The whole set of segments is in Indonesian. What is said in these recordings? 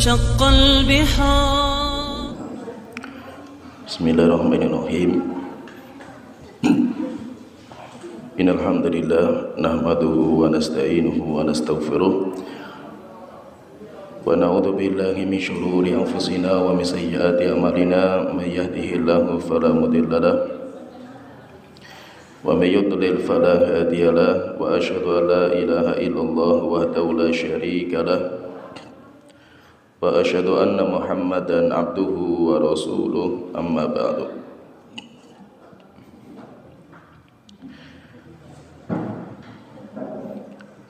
وانشق البحار. بسم الله الرحمن الرحيم. إن الحمد لله نحمده ونستعينه ونستغفره ونعوذ بالله من شرور أنفسنا ومن سيئات أعمالنا من يهده الله فلا مضل له ومن يضلل فلا هادي له وأشهد أن لا إله إلا الله وحده لا شريك له وأشهد أن محمدا عبده ورسوله أما بعد.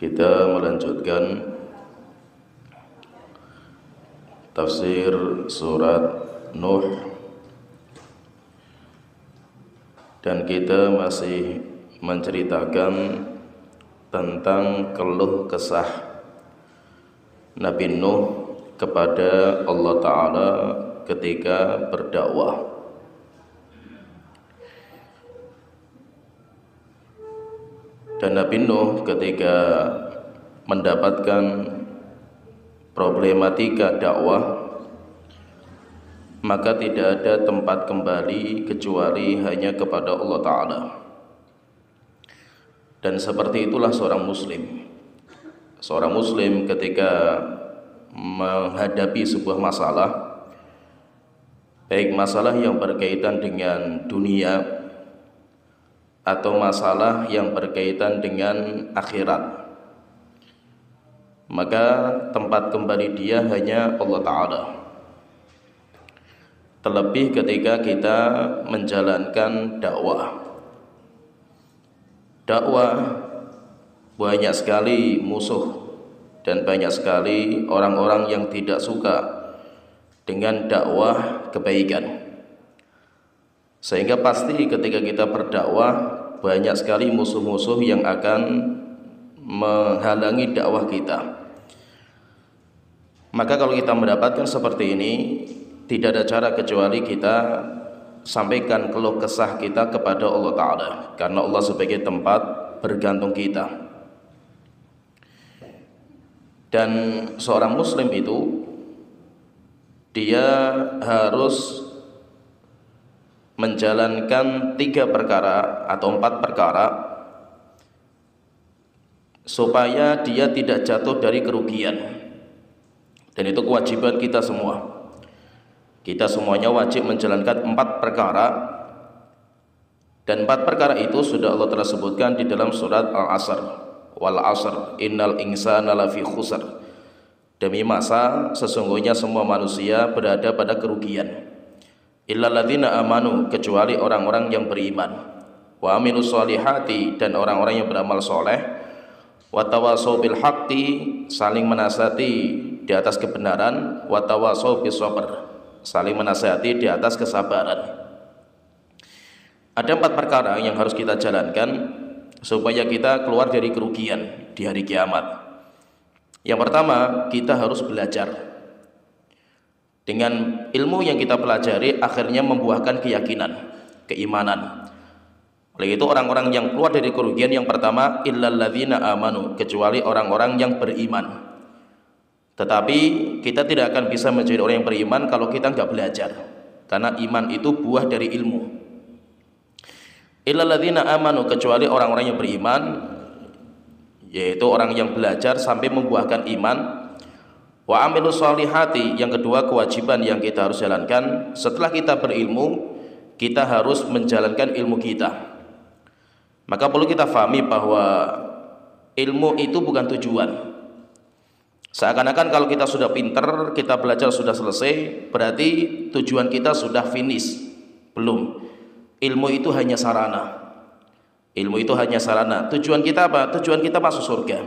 Kita melanjutkan tafsir surat Nuh dan kita masih menceritakan tentang keluh kesah Nabi Nuh kepada Allah Ta'ala ketika berdakwah. Dan Nabi Nuh ketika mendapatkan problematika dakwah, maka tidak ada tempat kembali kecuali hanya kepada Allah Ta'ala. Dan seperti itulah seorang muslim. Seorang muslim ketika menghadapi sebuah masalah, baik masalah yang berkaitan dengan dunia atau masalah yang berkaitan dengan akhirat, maka tempat kembali dia hanya Allah Ta'ala. Terlebih ketika kita menjalankan dakwah. Dakwah banyak sekali musuh dan banyak sekali orang-orang yang tidak suka dengan dakwah kebaikan. Sehingga pasti ketika kita berdakwah banyak sekali musuh-musuh yang akan menghalangi dakwah kita. Maka kalau kita mendapatkan seperti ini, tidak ada cara kecuali kita sampaikan keluh kesah kita kepada Allah Ta'ala, karena Allah sebagai tempat bergantung kita. Dan seorang muslim itu dia harus menjalankan 3 perkara atau 4 perkara supaya dia tidak jatuh dari kerugian. Dan itu kewajiban kita semua. Kita semuanya wajib menjalankan 4 perkara. Dan 4 perkara itu sudah Allah telah sebutkan di dalam surat Al-Asr. Wal asr innal insana lafi khusr. Demi masa sesungguhnya semua manusia berada pada kerugian. Illalladzina amanu, kecuali orang-orang yang beriman, wa amilus solihati, dan orang-orang yang beramal soleh, wa tawasau bil haqqi, saling menasihati di atas kebenaran, wa tawasau bis sabr, saling menasihati di atas kesabaran. Ada 4 perkara yang harus kita jalankan supaya kita keluar dari kerugian di hari kiamat. Yang pertama, kita harus belajar. Dengan ilmu yang kita pelajari akhirnya membuahkan keyakinan, keimanan. Oleh itu orang-orang yang keluar dari kerugian yang pertama, illalladzina amanu, kecuali orang-orang yang beriman. Tetapi kita tidak akan bisa menjadi orang yang beriman kalau kita enggak belajar, karena iman itu buah dari ilmu. Illalladzina amanu, kecuali orang-orang yang beriman, yaitu orang yang belajar sampai membuahkan iman. Wa amilus solihati, yang kedua kewajiban yang kita harus jalankan setelah kita berilmu, kita harus menjalankan ilmu kita. Maka perlu kita fahami bahwa ilmu itu bukan tujuan. Seakan-akan kalau kita sudah pinter, kita belajar sudah selesai, berarti tujuan kita sudah finish. Belum. Ilmu itu hanya sarana. Ilmu itu hanya sarana. Tujuan kita apa? Tujuan kita masuk surga.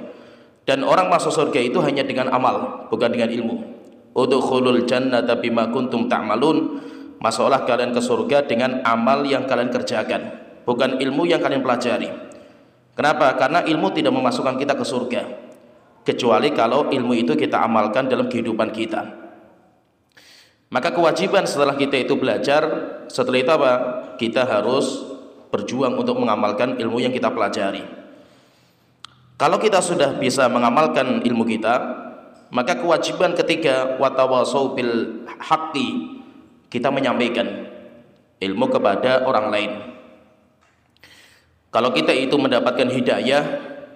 Dan orang masuk surga itu hanya dengan amal, bukan dengan ilmu. Udkhulul jannata bima kuntum ta'malun. Masuklah kalian ke surga dengan amal yang kalian kerjakan, bukan ilmu yang kalian pelajari. Kenapa? Karena ilmu tidak memasukkan kita ke surga, kecuali kalau ilmu itu kita amalkan dalam kehidupan kita. Maka kewajiban setelah kita itu belajar, setelah itu apa? Kita harus berjuang untuk mengamalkan ilmu yang kita pelajari. Kalau kita sudah bisa mengamalkan ilmu kita, Maka kewajiban ketika watawasau bil haqqi, kita menyampaikan ilmu kepada orang lain. Kalau kita itu mendapatkan hidayah,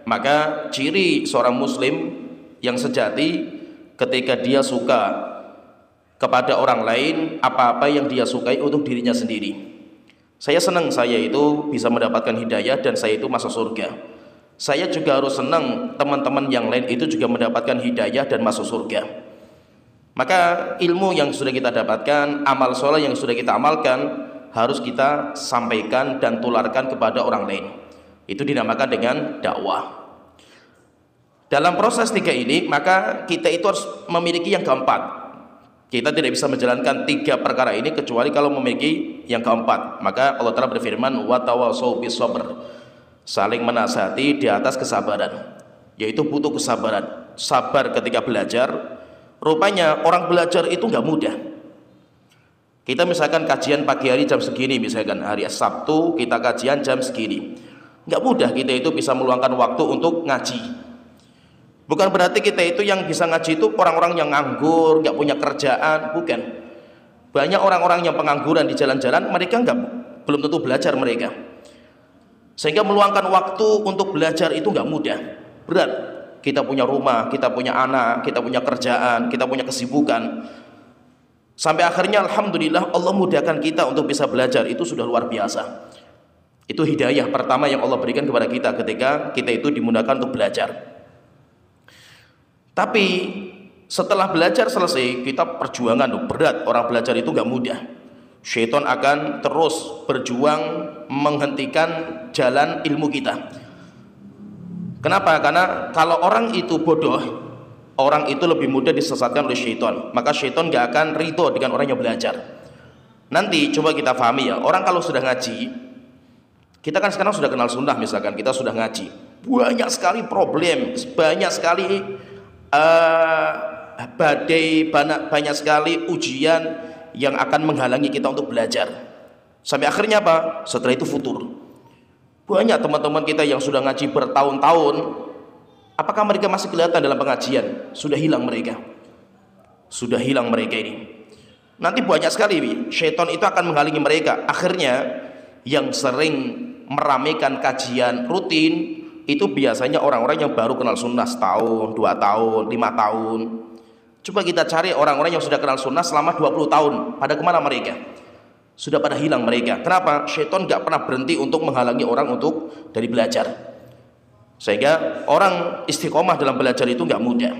maka ciri seorang muslim yang sejati ketika dia suka kepada orang lain apa-apa yang dia sukai untuk dirinya sendiri. Saya senang saya itu bisa mendapatkan hidayah dan saya itu masuk surga. Saya juga harus senang teman-teman yang lain itu juga mendapatkan hidayah dan masuk surga. Maka ilmu yang sudah kita dapatkan, amal soleh yang sudah kita amalkan, harus kita sampaikan dan tularkan kepada orang lain. Itu dinamakan dengan dakwah. Dalam proses 3 ini, maka kita itu harus memiliki yang keempat. Kita tidak bisa menjalankan 3 perkara ini kecuali kalau memiliki yang keempat. Maka Allah Ta'ala berfirman, watawasau bis sabr, saling menasihati di atas kesabaran, yaitu butuh kesabaran, sabar ketika belajar. Rupanya orang belajar itu nggak mudah. Kita misalkan kajian pagi hari jam segini, misalkan hari Sabtu kita kajian jam segini, nggak mudah kita itu bisa meluangkan waktu untuk ngaji. Bukan berarti kita itu yang bisa ngaji itu orang-orang yang nganggur, nggak punya kerjaan, bukan. Banyak orang-orang yang pengangguran di jalan-jalan, mereka belum tentu belajar mereka. Sehingga meluangkan waktu untuk belajar itu nggak mudah, berat. Kita punya rumah, kita punya anak, kita punya kerjaan, kita punya kesibukan. Sampai akhirnya alhamdulillah Allah mudahkan kita untuk bisa belajar, itu sudah luar biasa. Itu hidayah pertama yang Allah berikan kepada kita ketika kita itu dimudahkan untuk belajar. Tapi setelah belajar selesai, kita perjuangan berat. Orang belajar itu nggak mudah. Syaitan akan terus berjuang menghentikan jalan ilmu kita. Kenapa? Karena kalau orang itu bodoh, orang itu lebih mudah disesatkan oleh syaitan. Maka syaitan gak akan ridho dengan orang yang belajar. Nanti coba kita pahami ya, orang kalau sudah ngaji, kita kan sekarang sudah kenal sunnah, misalkan kita sudah ngaji, banyak sekali problem, banyak sekali badai, banyak sekali ujian yang akan menghalangi kita untuk belajar. Sampai akhirnya apa? Setelah itu futur. Banyak teman-teman kita yang sudah ngaji bertahun-tahun, apakah mereka masih kelihatan dalam pengajian? Sudah hilang mereka. Sudah hilang mereka ini. Nanti banyak sekali syaitan itu akan menghalangi mereka. Akhirnya yang sering meramaikan kajian rutin itu biasanya orang-orang yang baru kenal sunnah setahun, 2 tahun, 5 tahun. Coba kita cari orang-orang yang sudah kenal sunnah selama 20 tahun. Pada kemana mereka? Sudah pada hilang mereka. Kenapa? Syaitan gak pernah berhenti untuk menghalangi orang untuk dari belajar. Sehingga orang istiqomah dalam belajar itu gak mudah.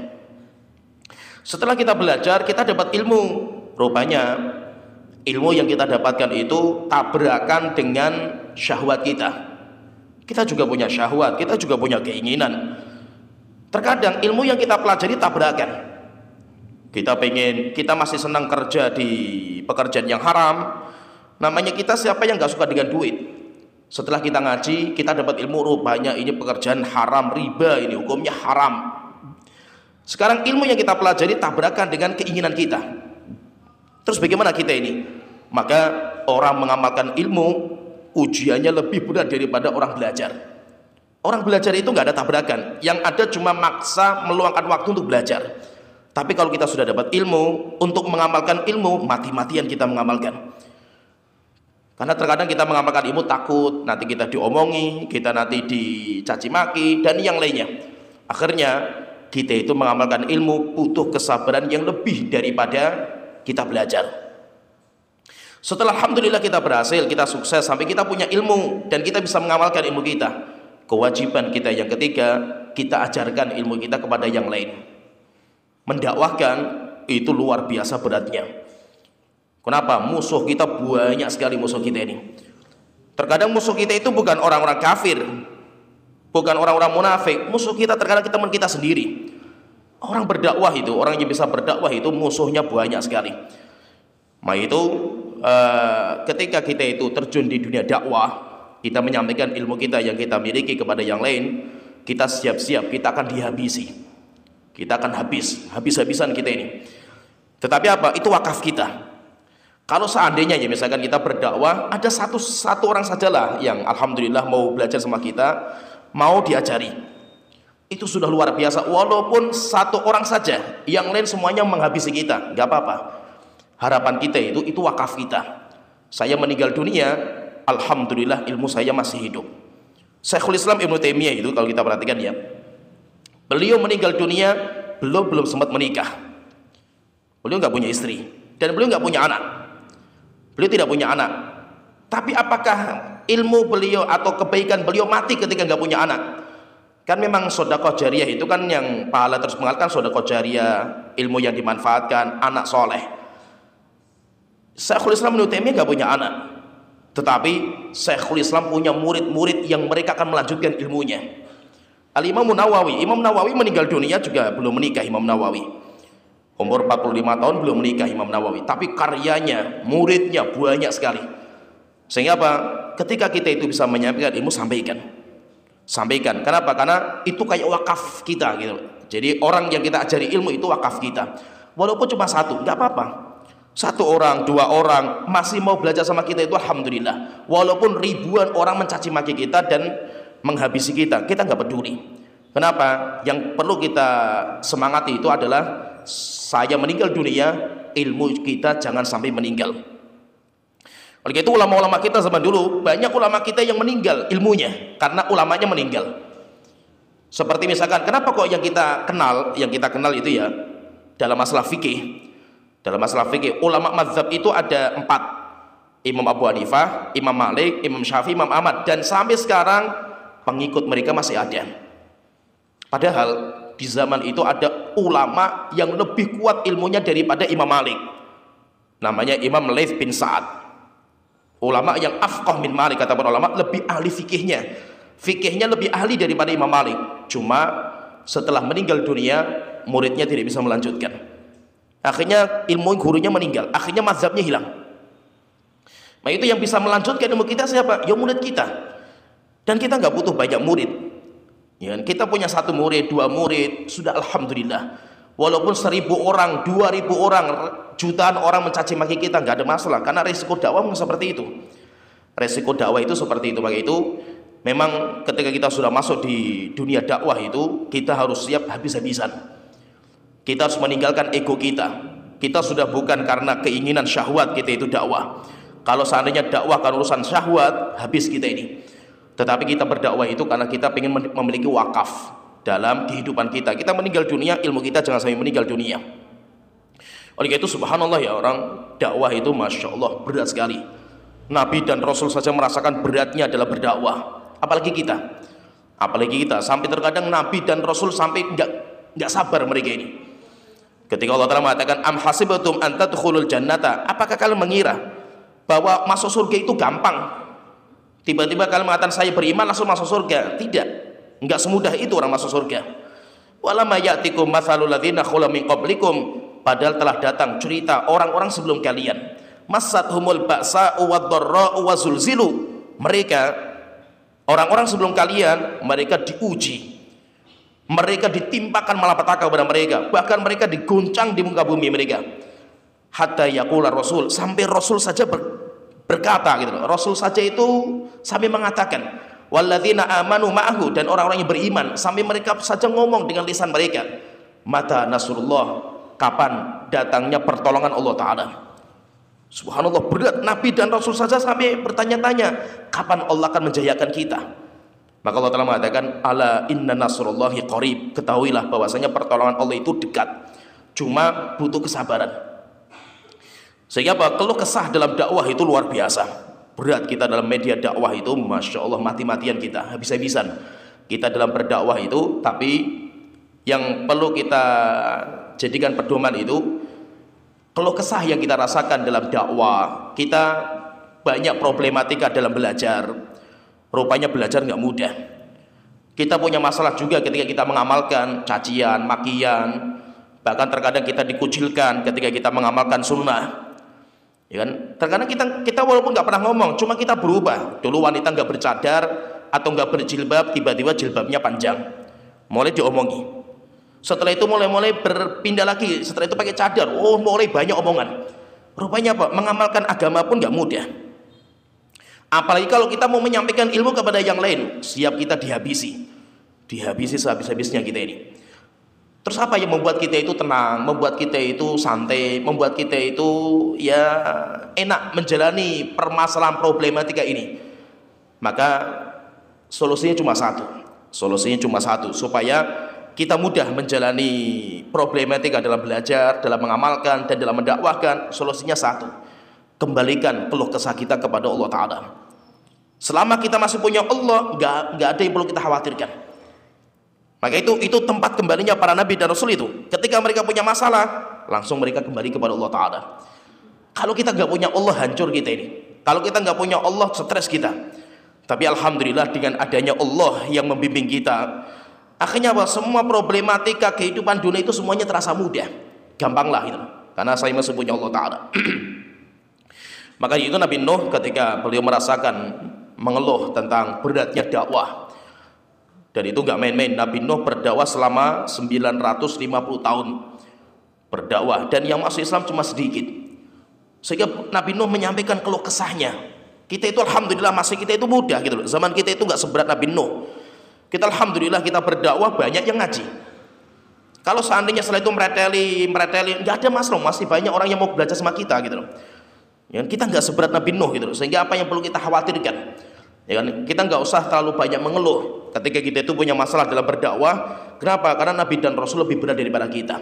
Setelah kita belajar, kita dapat ilmu. Rupanya ilmu yang kita dapatkan itu tabrakan dengan syahwat kita. Kita juga punya syahwat, kita juga punya keinginan. Terkadang ilmu yang kita pelajari tabrakan. Kita masih senang kerja di pekerjaan yang haram. Namanya kita siapa yang gak suka dengan duit? Setelah kita ngaji, kita dapat ilmu, rupanya ini pekerjaan haram, riba, ini hukumnya haram. Sekarang ilmu yang kita pelajari tabrakan dengan keinginan kita. Terus bagaimana kita ini? Maka orang mengamalkan ilmu, ujiannya lebih berat daripada orang belajar. Orang belajar itu gak ada tabrakan. Yang ada cuma maksa meluangkan waktu untuk belajar. Tapi kalau kita sudah dapat ilmu, untuk mengamalkan ilmu, mati-matian kita mengamalkan. Karena terkadang kita mengamalkan ilmu takut, nanti kita diomongi, kita nanti dicaci maki, dan yang lainnya. Akhirnya kita itu mengamalkan ilmu butuh kesabaran yang lebih daripada kita belajar. Setelah alhamdulillah kita berhasil, kita sukses, sampai kita punya ilmu, dan kita bisa mengamalkan ilmu kita. Kewajiban kita yang ketiga, kita ajarkan ilmu kita kepada yang lain. Mendakwahkan itu luar biasa beratnya. Kenapa? Musuh kita banyak sekali, musuh kita ini. Terkadang musuh kita itu bukan orang-orang kafir, bukan orang-orang munafik. Musuh kita terkadang teman kita sendiri. Orang berdakwah itu, orang yang bisa berdakwah itu musuhnya banyak sekali. Nah itu ketika kita itu terjun di dunia dakwah, kita menyampaikan ilmu kita yang kita miliki kepada yang lain, kita siap-siap, kita akan dihabisi. Kita akan habis-habisan kita ini. Tetapi apa? Itu wakaf kita. Kalau seandainya ya misalkan kita berdakwah, ada satu orang sajalah yang alhamdulillah mau belajar sama kita, mau diajari. Itu sudah luar biasa. Walaupun satu orang saja, yang lain semuanya menghabisi kita, nggak apa-apa. Harapan kita itu wakaf kita. Saya meninggal dunia, alhamdulillah ilmu saya masih hidup. Syekhul Islam Ibnu Taimiyah itu kalau kita perhatikan ya, beliau meninggal dunia belum sempat menikah. Beliau nggak punya istri dan beliau nggak punya anak. Beliau tidak punya anak. Tapi apakah ilmu beliau atau kebaikan beliau mati ketika nggak punya anak? Kan memang sedekah jariyah itu kan yang pahala terus mengalahkan sedekah jariyah, ilmu yang dimanfaatkan, anak soleh. Syekhul Islam Ibnu Taimiyah nggak punya anak, tetapi Syekhul Islam punya murid-murid yang mereka akan melanjutkan ilmunya. Al-Imam Nawawi meninggal dunia juga belum menikah. Imam Nawawi umur 45 tahun belum menikah Imam Nawawi, tapi karyanya, muridnya banyak sekali. Sehingga apa? Ketika kita itu bisa menyampaikan ilmu, sampaikan. Kenapa? Karena itu kayak wakaf kita gitu. Jadi orang yang kita ajari ilmu itu wakaf kita. Walaupun cuma satu, nggak apa-apa. 1 orang, 2 orang masih mau belajar sama kita itu alhamdulillah. Walaupun ribuan orang mencaci maki kita dan menghabisi kita nggak peduli. Kenapa? Yang perlu kita semangati itu adalah saya meninggal dunia, ilmu kita jangan sampai meninggal. Oleh itu ulama-ulama kita zaman dulu, banyak ulama kita yang meninggal ilmunya karena ulamanya meninggal. Seperti misalkan, kenapa kok yang kita kenal itu ya dalam masalah fikih. Dalam masalah fikih, ulama mazhab itu ada 4. Imam Abu Hanifah, Imam Malik, Imam Syafi'i, Imam Ahmad, dan sampai sekarang pengikut mereka masih ada. Padahal di zaman itu ada ulama yang lebih kuat ilmunya daripada Imam Malik. Namanya Imam Laits bin Sa'ad. Ulama yang afqah min Malik, kata para ulama, lebih ahli fikihnya lebih ahli daripada Imam Malik. Cuma setelah meninggal dunia, muridnya tidak bisa melanjutkan. Akhirnya ilmu gurunya meninggal, akhirnya mazhabnya hilang. Nah itu yang bisa melanjutkan ilmu kita siapa? Ya murid kita. Dan kita nggak butuh banyak murid. Ya, kita punya 1 murid, 2 murid, sudah alhamdulillah. Walaupun 1000 orang, 2000 orang, jutaan orang mencaci maki kita, nggak ada masalah, karena resiko dakwah seperti itu. Resiko dakwah itu seperti itu. Maka itu memang ketika kita sudah masuk di dunia dakwah itu, kita harus siap habis-habisan. Kita harus meninggalkan ego kita. Kita sudah bukan karena keinginan syahwat kita itu dakwah. Kalau seandainya dakwah karena urusan syahwat, habis kita ini. Tetapi kita berdakwah itu karena kita ingin memiliki wakaf dalam kehidupan kita. Kita meninggal dunia, ilmu kita jangan sampai meninggal dunia. Oleh itu subhanallah ya, orang dakwah itu masya Allah berat sekali. Nabi dan Rasul saja merasakan beratnya adalah berdakwah. Apalagi kita sampai terkadang Nabi dan Rasul sampai nggak sabar mereka ini. Ketika Allah Ta'ala mengatakan am hasibatum an tadkhulul jannata, apakah kalian mengira bahwa masuk surga itu gampang? Tiba-tiba kalian mengatakan saya beriman langsung masuk surga? Tidak, enggak semudah itu orang masuk surga. Walamma ya'tikum matsalul ladzina khalaw min qablikum, padahal telah datang cerita orang-orang sebelum kalian. Massathumul ba'sa'u wad-dharra'u wazulzilu, mereka orang-orang sebelum kalian mereka diuji, mereka ditimpakan malapetaka kepada mereka, bahkan mereka digoncang di muka bumi mereka. Hatta yaqula Rasul, sampai Rasul saja berkata gitu loh. Rasul saja itu sampai mengatakan walladzina amanu ma'ahu, dan orang-orang yang beriman sampai mereka saja ngomong dengan lisan mereka, mata nasrullah, kapan datangnya pertolongan Allah Ta'ala. Subhanallah, berat. Nabi dan Rasul saja sampai bertanya-tanya kapan Allah akan menjayakan kita. Maka Allah Ta'ala mengatakan ala inna nasrullahi qarib, ketahuilah bahwasanya pertolongan Allah itu dekat, cuma butuh kesabaran. Sehingga apa? Keluh kesah dalam dakwah itu luar biasa berat. Kita dalam media dakwah itu masya Allah mati-matian, kita habis-habisan kita dalam berdakwah itu. Tapi yang perlu kita jadikan pedoman itu keluh kesah yang kita rasakan dalam dakwah. Kita banyak problematika dalam belajar. Rupanya belajar nggak mudah. Kita punya masalah juga ketika kita mengamalkan, cacian, makian, bahkan terkadang kita dikucilkan ketika kita mengamalkan sunnah. Ya kan? Terkadang kita walaupun nggak pernah ngomong, cuma kita berubah. Dulu wanita nggak bercadar atau nggak berjilbab, tiba-tiba jilbabnya panjang, mulai diomongi. Setelah itu mulai berpindah lagi, setelah itu pakai cadar, oh mulai banyak omongan. Rupanya apa? Mengamalkan agama pun nggak mudah. Apalagi kalau kita mau menyampaikan ilmu kepada yang lain, siap kita dihabisi dihabisi sehabis-habisnya kita ini. Terus apa yang membuat kita itu tenang, membuat kita itu santai, membuat kita itu ya enak menjalani permasalahan problematika ini? Maka solusinya cuma satu, supaya kita mudah menjalani problematika dalam belajar, dalam mengamalkan, dan dalam mendakwahkan. Solusinya satu, kembalikan keluh kesah kita kepada Allah Ta'ala. Selama kita masih punya Allah, nggak ada yang perlu kita khawatirkan. Maka itu tempat kembalinya para nabi dan rasul itu. Ketika mereka punya masalah, langsung mereka kembali kepada Allah Ta'ala. Kalau kita nggak punya Allah, hancur kita ini. Kalau kita nggak punya Allah, stres kita. Tapi alhamdulillah dengan adanya Allah yang membimbing kita, akhirnya apa? Semua problematika kehidupan dunia itu semuanya terasa mudah, gampang lah itu. Karena saya masih punya Allah Ta'ala. Maka itu Nabi Nuh ketika beliau merasakan mengeluh tentang beratnya dakwah. Dan itu nggak main-main. Nabi Nuh berdakwah selama 950 tahun berdakwah, dan yang masuk Islam cuma sedikit. Sehingga Nabi Nuh menyampaikan keluh kesahnya. Kita itu alhamdulillah masih kita itu mudah gitu loh. Zaman kita itu nggak seberat Nabi Nuh. Kita alhamdulillah kita berdakwah banyak yang ngaji. Kalau seandainya setelah itu mereteli, nggak ada masalah, masih banyak orang yang mau belajar sama kita gitu loh. Ya, kita nggak seberat Nabi Nuh gitu loh. Sehingga apa yang perlu kita khawatirkan? Ya kan? Kita nggak usah terlalu banyak mengeluh ketika kita itu punya masalah dalam berdakwah. Kenapa? Karena Nabi dan Rasul lebih berat daripada kita.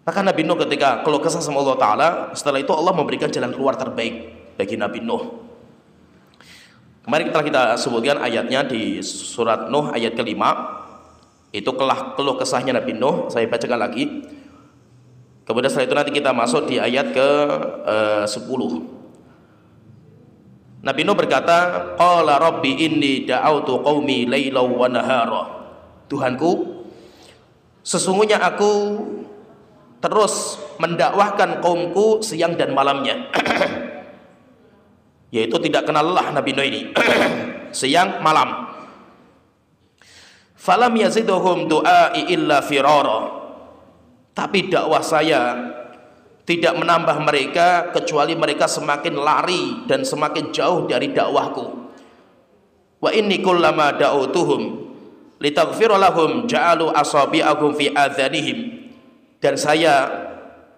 Maka Nabi Nuh ketika keluh kesah sama Allah Ta'ala, setelah itu Allah memberikan jalan keluar terbaik bagi Nabi Nuh. Kemarin telah kita sebutkan ayatnya di surat Nuh ayat ke-5. Itu keluh kesahnya Nabi Nuh. Saya bacakan lagi. Kemudian setelah itu nanti kita masuk di ayat ke-10. Nabi Nuh berkata, qala rabbi inni da'autu qaumi lailaw wa nahara. Tuhanku, sesungguhnya aku terus mendakwahkan kaumku siang dan malamnya. Yaitu tidak kenal lelah Nabi Nuh ini. Siang malam. Falam yaziduhum du'ai illa firara. Tapi dakwah saya tidak menambah mereka kecuali mereka semakin lari dan semakin jauh dari dakwahku. Wa inni kullama da'utuhum litaghfira lahum ja'alu asabi'ahum fi adhanihim. Dan saya,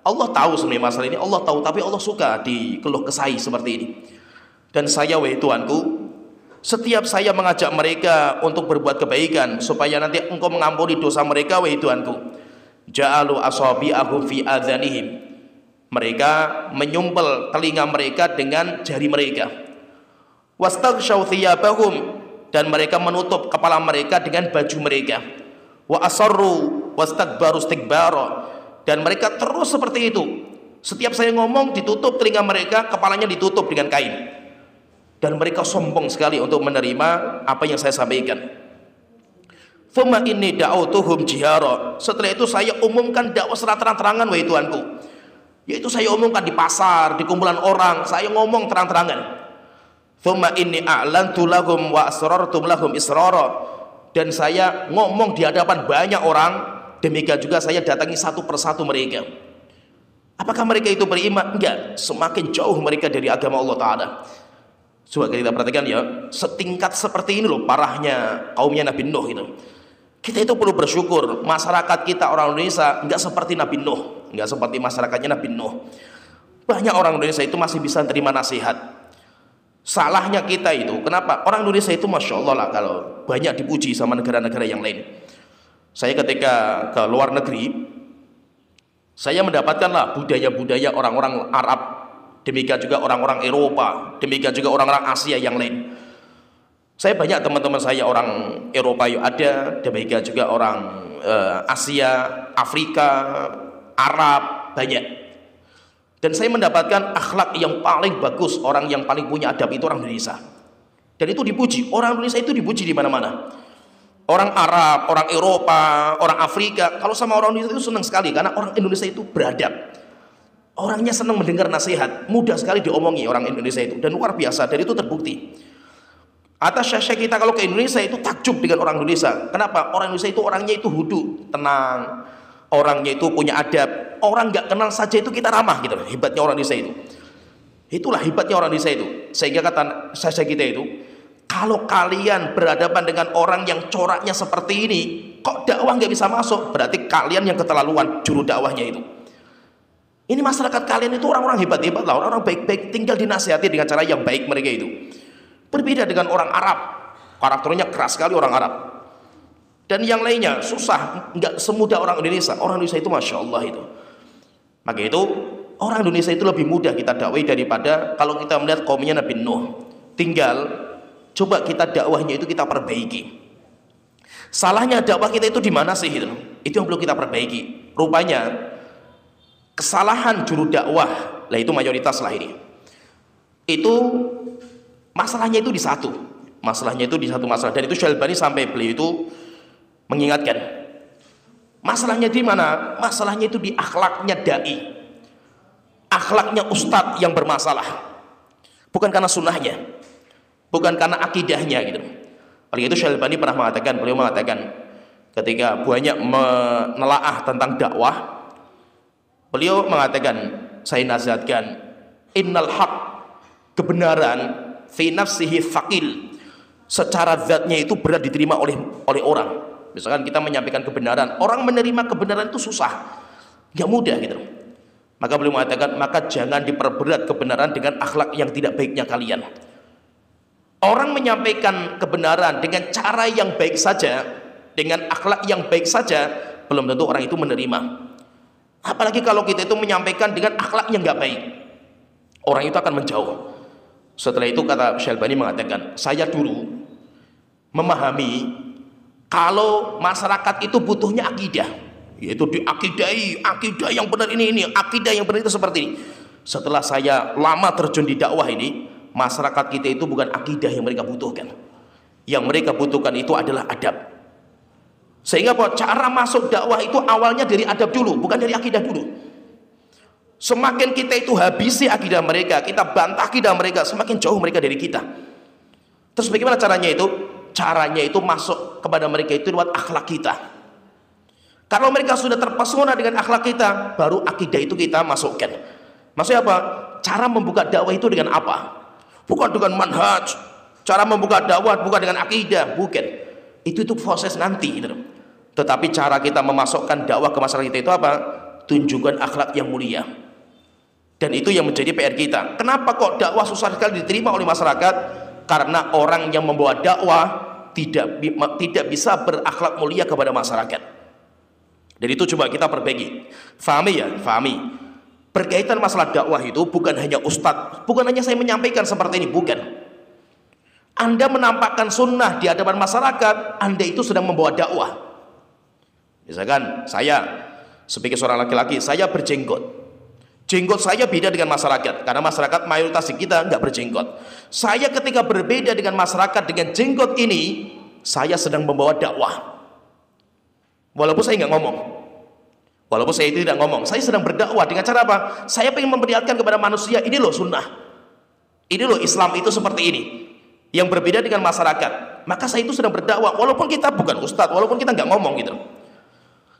Allah tahu sebenarnya masalah ini, Allah tahu, tapi Allah suka dikeluh kesahi seperti ini. Dan saya, wahai Tuanku, setiap saya mengajak mereka untuk berbuat kebaikan supaya nanti Engkau mengampuni dosa mereka, wahai Tuanku, ja'alu asabi'ahum fi adhanihim. Mereka menyumpel telinga mereka dengan jari mereka. Wastaghshaw thiyabahum, dan mereka menutup kepala mereka dengan baju mereka. Wa asarru wastakbaru istikbara, dan mereka terus seperti itu. Setiap saya ngomong ditutup telinga mereka, kepalanya ditutup dengan kain. Dan mereka sombong sekali untuk menerima apa yang saya sampaikan. Thumma inni da'autuhum jihara. Setelah itu saya umumkan dakwah secara terang-terangan, wahai Tuanku. Yaitu saya umumkan di pasar, di kumpulan orang, saya ngomong terang-terangan. Thumma inni a'lantu lahum wa asrartum lahum israra. Dan saya ngomong di hadapan banyak orang, demikian juga saya datangi satu persatu mereka. Apakah mereka itu beriman? Enggak, semakin jauh mereka dari agama Allah Ta'ala. Coba kita perhatikan ya, setingkat seperti ini loh parahnya kaumnya Nabi Nuh itu. Kita itu perlu bersyukur, masyarakat kita orang Indonesia enggak seperti Nabi Nuh, enggak seperti masyarakatnya Nabi Nuh. Banyak orang Indonesia itu masih bisa terima nasihat. Salahnya kita itu, kenapa? Orang Indonesia itu Masya Allah lah kalau banyak dipuji sama negara-negara yang lain. Saya ketika ke luar negeri, saya mendapatkanlah budaya-budaya orang-orang Arab, demikian juga orang-orang Eropa, demikian juga orang-orang Asia yang lain. Saya banyak teman-teman saya orang Eropa yuk ada, demikian juga orang Asia, Afrika, Arab, banyak. Dan saya mendapatkan akhlak yang paling bagus, orang yang paling punya adab itu orang Indonesia. Dan itu dipuji, orang Indonesia itu dipuji di mana-mana. Orang Arab, orang Eropa, orang Afrika, kalau sama orang Indonesia itu senang sekali karena orang Indonesia itu beradab. Orangnya senang mendengar nasihat, mudah sekali diomongi orang Indonesia itu, dan luar biasa, dan itu terbukti. Atas syekh kita kalau ke Indonesia itu takjub dengan orang Indonesia. Kenapa? Orang Indonesia itu orangnya itu hudu, tenang, orangnya itu punya adab. Orang nggak kenal saja itu kita ramah gitu. Hebatnya orang Indonesia itu. Itulah hebatnya orang Indonesia itu. Sehingga kata syekh kita itu, Kalau kalian berhadapan dengan orang yang coraknya seperti ini, kok dakwah nggak bisa masuk? Berarti kalian yang keterlaluan juru dakwahnya itu. Ini masyarakat kalian itu orang-orang hebat-hebat lah, orang-orang baik-baik, tinggal dinasihati dengan cara yang baik mereka itu. Berbeda dengan orang Arab, karakternya keras sekali orang Arab. Dan yang lainnya susah, nggak semudah orang Indonesia. Orang Indonesia itu masya Allah itu. Maka itu orang Indonesia itu lebih mudah kita dakwai daripada kalau kita melihat kaumnya Nabi Nuh. Tinggal coba kita dakwahnya itu kita perbaiki. Salahnya dakwah kita itu di mana sih itu? Itu yang perlu kita perbaiki. Rupanya kesalahan juru dakwah, lah itu mayoritas lah ini. Itu masalahnya itu di satu. Masalahnya itu di satu masalah, dan itu Syalbani sampai beliau itu mengingatkan. Masalahnya di mana? Masalahnya itu di akhlaknya dai. Akhlaknya ustadz yang bermasalah. Bukan karena sunnahnya. Bukan karena akidahnya gitu. Oleh itu Syalbani pernah mengatakan, beliau mengatakan ketika banyak menelaah tentang dakwah, beliau mengatakan, saya nasihatkan, innal haq, kebenaran, fi nafsihi thaqil, secara zatnya itu berat diterima oleh orang. Misalkan kita menyampaikan kebenaran, orang menerima kebenaran itu susah, nggak mudah gitu. Maka beliau mengatakan, maka jangan diperberat kebenaran dengan akhlak yang tidak baiknya kalian. Orang menyampaikan kebenaran dengan cara yang baik saja, dengan akhlak yang baik saja, belum tentu orang itu menerima. Apalagi kalau kita itu menyampaikan dengan akhlak yang nggak baik, orang itu akan menjauh. Setelah itu kata Syalbani mengatakan, saya dulu memahami kalau masyarakat itu butuhnya akidah, yaitu diakidai, akidah yang benar ini, akidah yang benar itu seperti ini. Setelah saya lama terjun di dakwah ini, masyarakat kita itu bukan akidah yang mereka butuhkan. Yang mereka butuhkan itu adalah adab. Sehingga bahwa cara masuk dakwah itu awalnya dari adab dulu, bukan dari akidah dulu. Semakin kita itu habisi akidah mereka, kita bantah akidah mereka, semakin jauh mereka dari kita. Terus bagaimana caranya itu? Caranya itu masuk kepada mereka itu lewat akhlak kita. Kalau mereka sudah terpesona dengan akhlak kita, baru akidah itu kita masukkan. Maksudnya apa? Cara membuka dakwah itu dengan apa? Bukan dengan manhaj. Cara membuka dakwah bukan dengan akidah, bukan. Itu proses nanti gitu. Tetapi cara kita memasukkan dakwah ke masyarakat kita itu apa? Tunjukkan akhlak yang mulia. Dan itu yang menjadi PR kita. Kenapa kok dakwah susah sekali diterima oleh masyarakat? Karena orang yang membawa dakwah tidak bisa berakhlak mulia kepada masyarakat. Dan itu coba kita perbaiki. Fahami ya, fahami. Berkaitan masalah dakwah itu bukan hanya ustadz, bukan hanya saya menyampaikan seperti ini, bukan. Anda menampakkan sunnah di hadapan masyarakat, Anda itu sedang membawa dakwah. Misalkan saya sebagai seorang laki-laki, saya berjenggot. Jenggot saya beda dengan masyarakat, karena masyarakat mayoritas kita nggak berjenggot. Saya ketika berbeda dengan masyarakat dengan jenggot ini, saya sedang membawa dakwah. Walaupun saya nggak ngomong, walaupun saya itu tidak ngomong, saya sedang berdakwah dengan cara apa? Saya ingin memperlihatkan kepada manusia, ini loh sunnah, ini loh Islam itu seperti ini, yang berbeda dengan masyarakat. Maka saya itu sedang berdakwah, walaupun kita bukan ustadz, walaupun kita nggak ngomong gitu.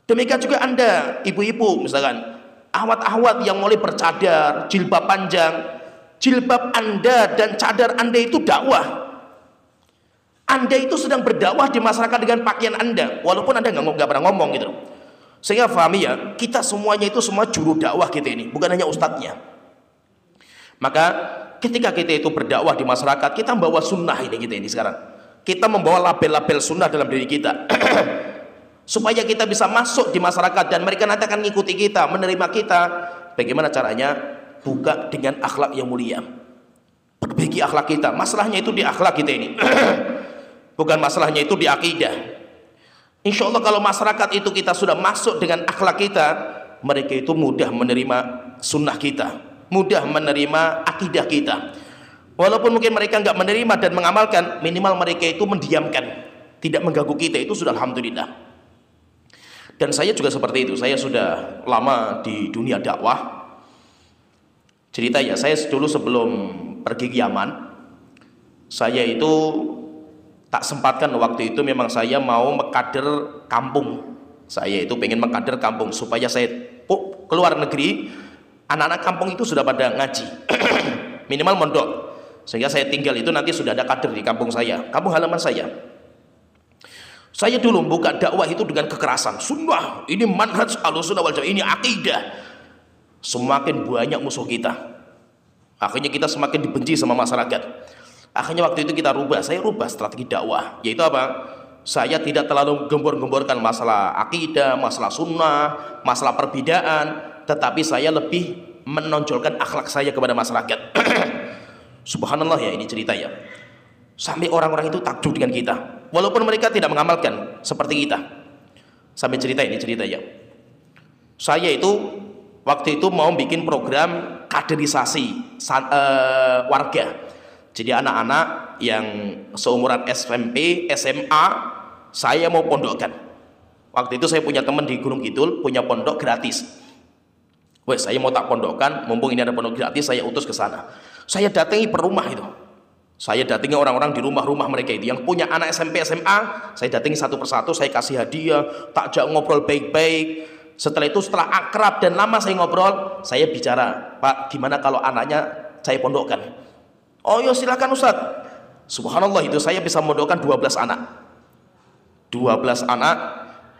Demikian juga Anda, ibu-ibu misalkan, ahwat-ahwat yang mulai bercadar, jilbab panjang, jilbab Anda dan cadar Anda itu dakwah. Anda itu sedang berdakwah di masyarakat dengan pakaian Anda, walaupun Anda nggak pernah ngomong gitu. Sehingga fahami ya, kita semuanya itu semua juru dakwah kita ini, bukan hanya ustadznya. Maka ketika kita itu berdakwah di masyarakat, kita membawa sunnah kita ini sekarang. Kita membawa label-label sunnah dalam diri kita. Supaya kita bisa masuk di masyarakat dan mereka nanti akan mengikuti kita, menerima kita. Bagaimana caranya? Buka dengan akhlak yang mulia. Perbaiki akhlak kita. Masalahnya itu di akhlak kita ini. Bukan masalahnya itu di akidah. Insya Allah kalau masyarakat itu kita sudah masuk dengan akhlak kita, mereka itu mudah menerima sunnah kita, mudah menerima akidah kita. Walaupun mungkin mereka nggak menerima dan mengamalkan, minimal mereka itu mendiamkan, tidak mengganggu kita, itu sudah alhamdulillah. Dan saya juga seperti itu. Saya sudah lama di dunia dakwah. Cerita ya, saya dulu sebelum pergi ke Yaman, saya itu tak sempatkan waktu itu, memang saya mau mengkader kampung. Saya itu pengen mengkader kampung supaya saya keluar negeri, anak-anak kampung itu sudah pada ngaji. Minimal mondok. Sehingga saya tinggal itu nanti sudah ada kader di kampung saya, kampung halaman saya. Saya dulu buka dakwah itu dengan kekerasan. Sunnah, ini manhaj Ahlussunnah wal Jamaah, ini akidah. Semakin banyak musuh kita. Akhirnya kita semakin dibenci sama masyarakat. Akhirnya waktu itu kita saya rubah strategi dakwah. Yaitu apa? Saya tidak terlalu gembor-gemborkan masalah akidah, masalah sunnah, masalah perbedaan, tetapi saya lebih menonjolkan akhlak saya kepada masyarakat. Subhanallah ya, ini cerita ya. Sampai orang-orang itu takjub dengan kita, walaupun mereka tidak mengamalkan seperti kita. Sampai cerita ini cerita ya. Saya itu waktu itu mau bikin program kaderisasi warga. Jadi anak-anak yang seumuran SMP, SMA, saya mau pondokkan. Waktu itu saya punya teman di Gunung Kidul, punya pondok gratis. Wes, saya mau tak pondokkan, mumpung ini ada pondok gratis, saya utus ke sana. Saya datangi per rumah itu. Saya datangi orang-orang di rumah-rumah mereka itu yang punya anak SMP, SMA, saya datangi satu persatu, saya kasih hadiah, tak ajak ngobrol baik-baik. Setelah itu, setelah akrab dan lama saya ngobrol, saya bicara, Pak, gimana kalau anaknya saya pondokkan? Oh ya silakan Ustaz. Subhanallah, itu saya bisa pondokkan 12 anak. 12 anak,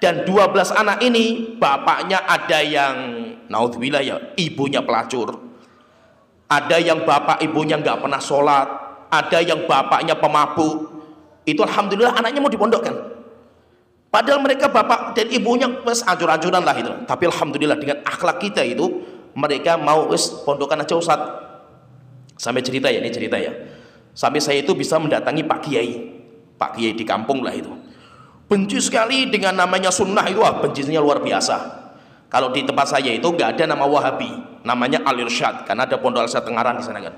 dan 12 anak ini bapaknya ada yang naudzubillah ya, ibunya pelacur. Ada yang bapak ibunya nggak pernah sholat, ada yang bapaknya pemabuk. Itu alhamdulillah anaknya mau dipondokkan. Padahal mereka bapak dan ibunya wes ancur-ancuran lah itu. Tapi alhamdulillah dengan akhlak kita itu, mereka mau wes pondokkan aja Ustaz. Sampai cerita ya, ini cerita ya. Sampai saya itu bisa mendatangi Pak Kiai di kampung lah itu. Benci sekali dengan namanya sunnah itu, bencinya luar biasa. Kalau di tempat saya itu nggak ada nama Wahabi, namanya Al-Irsyad, karena ada pondok Al-Irsyad Tengaran di sana kan.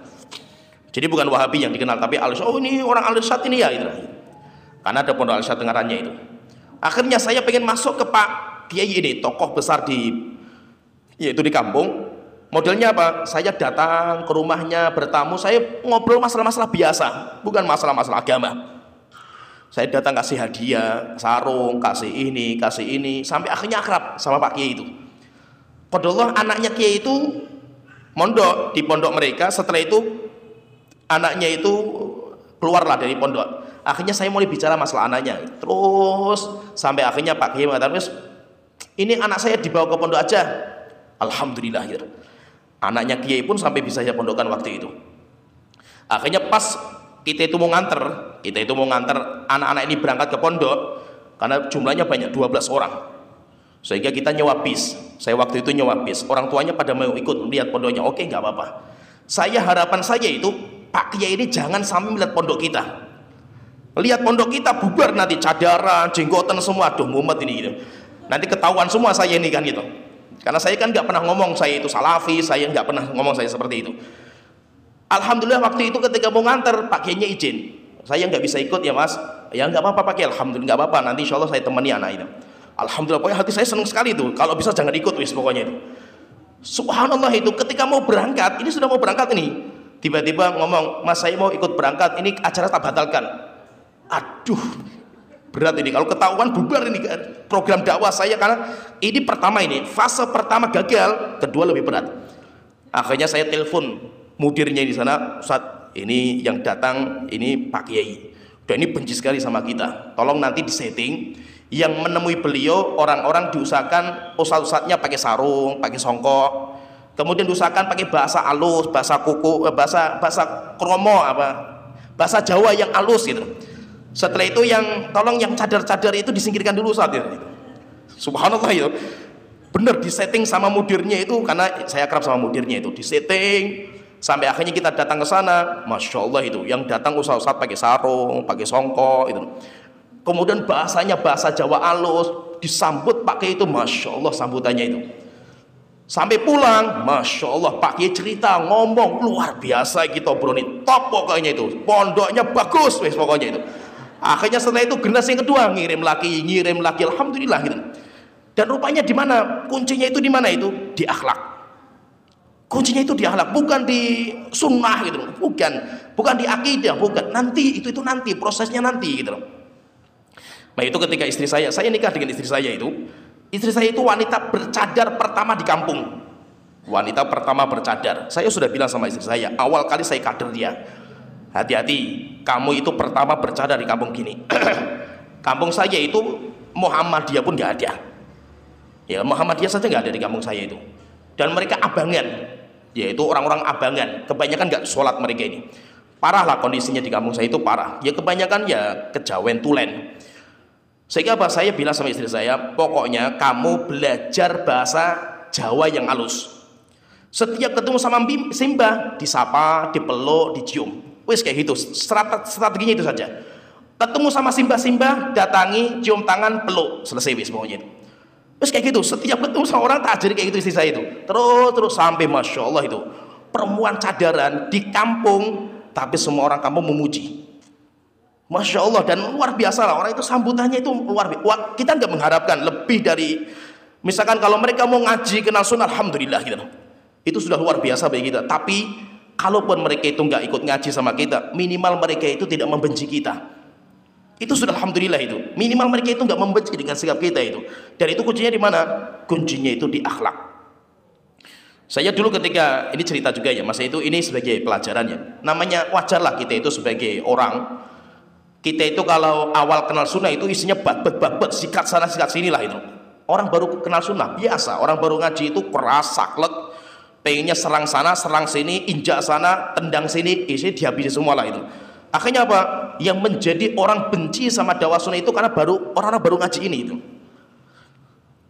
Jadi bukan Wahabi yang dikenal, tapi Al-Irsyad. Oh ini orang Al-Irsyad ini ya itu. Karena ada pondok Al-Irsyad Tengarannya itu. Akhirnya saya pengen masuk ke Pak Kiai ini, tokoh besar yaitu di kampung. Modelnya apa? Saya datang ke rumahnya, bertamu, saya ngobrol masalah-masalah biasa, bukan masalah-masalah agama. Saya datang kasih hadiah, sarung, kasih ini, sampai akhirnya akrab sama Pak Kiai itu. Padahal anaknya Kiai itu mondok di pondok mereka. Setelah itu anaknya itu keluarlah dari pondok. Akhirnya saya mulai bicara masalah anaknya. Terus sampai akhirnya Pak Kiai mengatakan, ini anak saya dibawa ke pondok aja. Alhamdulillah ya. Anaknya Kiai pun sampai bisa saya pondokkan waktu itu. Akhirnya pas kita itu mau nganter anak-anak ini berangkat ke pondok, karena jumlahnya banyak 12 orang, sehingga kita nyewa bis. Saya waktu itu nyewa bis, orang tuanya pada mau ikut melihat pondoknya. Oke, nggak apa-apa. Harapan saya itu Pak Kiai ini jangan sampai melihat pondok kita. Lihat pondok kita bubar nanti, cadaran, jenggotan semua, aduh mumet ini gitu. Nanti ketahuan semua saya ini kan gitu. Karena saya kan nggak pernah ngomong saya itu salafi, saya nggak pernah ngomong saya seperti itu. Alhamdulillah waktu itu ketika mau nganter Pak Kiainya izin. Saya nggak bisa ikut ya Mas. Ya nggak apa-apa Pak Kiai. Alhamdulillah nggak apa-apa. Nanti insya Allah saya temani anak itu. Alhamdulillah, pokoknya hati saya senang sekali itu. Kalau bisa jangan ikut wis pokoknya itu. Subhanallah itu ketika mau berangkat, ini sudah mau berangkat ini. Tiba-tiba ngomong, Mas saya mau ikut berangkat. Ini acara tak batalkan. Aduh, berat ini. Kalau ketahuan bubar ini program dakwah saya, karena ini pertama ini fase pertama gagal, kedua lebih berat. Akhirnya saya telepon mudirnya di sana, Ustaz, ini yang datang ini Pak Kiai. Dan ini benci sekali sama kita. Tolong nanti disetting yang menemui beliau orang-orang diusahakan ustaz-ustaznya pakai sarung, pakai songkok. Kemudian diusahakan pakai bahasa halus, bahasa kuku, bahasa kromo bahasa Jawa yang halus gitu. Setelah itu tolong yang cadar-cadar itu disingkirkan dulu saat itu. Subhanallah itu. Bener disetting sama mudirnya itu, karena saya akrab sama mudirnya itu, disetting. Sampai akhirnya kita datang ke sana, masya Allah itu, yang datang ustaz-ustaz pakai sarung, pakai songkok itu. Kemudian bahasanya bahasa Jawa halus, disambut pakai itu, masya Allah sambutannya itu. Sampai pulang, masya Allah Pak Kiai cerita, ngomong luar biasa gitu bro, ini top pokoknya itu, pondoknya bagus, wes pokoknya itu. Akhirnya setelah itu generasi yang kedua ngirim lagi, alhamdulillah gitu. Dan rupanya di mana kuncinya itu, di mana itu? Di akhlak. Kuncinya itu di akhlak, bukan di sunnah gitu, bukan di akidah, bukan. Nanti itu nanti prosesnya nanti gitu. Nah itu ketika istri saya nikah dengan istri saya itu wanita bercadar pertama di kampung. Wanita pertama bercadar. Saya sudah bilang sama istri saya, awal kali saya kader dia. hati-hati, kamu itu pertama bercadar di kampung gini. Kampung saya itu Muhammadiyah pun nggak ada. Ya, Muhammadiyah saja nggak ada di kampung saya itu. Dan mereka abangan, yaitu orang-orang abangan. Kebanyakan nggak sholat mereka ini. Parah lah kondisinya di kampung saya itu parah. Ya kebanyakan ya kejawen tulen. Sehingga apa, saya bilang sama istri saya, pokoknya kamu belajar bahasa Jawa yang halus. Setiap ketemu sama simbah, disapa, dipeluk, dicium. Wis kayak gitu, strateginya itu saja. Ketemu sama simbah-simbah, datangi, cium tangan, peluk, selesai wis pokoknya itu. Wis kayak gitu, setiap ketemu sama orang tak ajari kayak gitu istri saya itu. Terus sampai masya Allah itu perempuan cadaran di kampung, tapi semua orang kampung memuji. Masya Allah, dan luar biasa lah orang itu, sambutannya itu luar biasa. Kita nggak mengharapkan lebih dari, misalkan kalau mereka mau ngaji kenal sunnah, alhamdulillah gitu. Itu sudah luar biasa bagi kita. Tapi kalaupun mereka itu nggak ikut ngaji sama kita, minimal mereka itu tidak membenci kita. Itu sudah alhamdulillah itu. Minimal mereka itu nggak membenci dengan sikap kita itu. Dan itu kuncinya di mana? Kuncinya itu di akhlak. Saya dulu ketika, ini cerita juga ya, masa itu ini sebagai pelajarannya. Namanya wajarlah kita itu sebagai orang. Kita itu kalau awal kenal sunnah itu isinya bat, sikat sana sikat sini lah itu. Orang baru kenal sunnah biasa, orang baru ngaji itu keras, saklek, pengennya serang sana, serang sini, injak sana, tendang sini, isi dihabisi semua lah itu. Akhirnya apa? Yang menjadi orang benci sama dakwah sunnah itu karena orang-orang baru ngaji ini itu.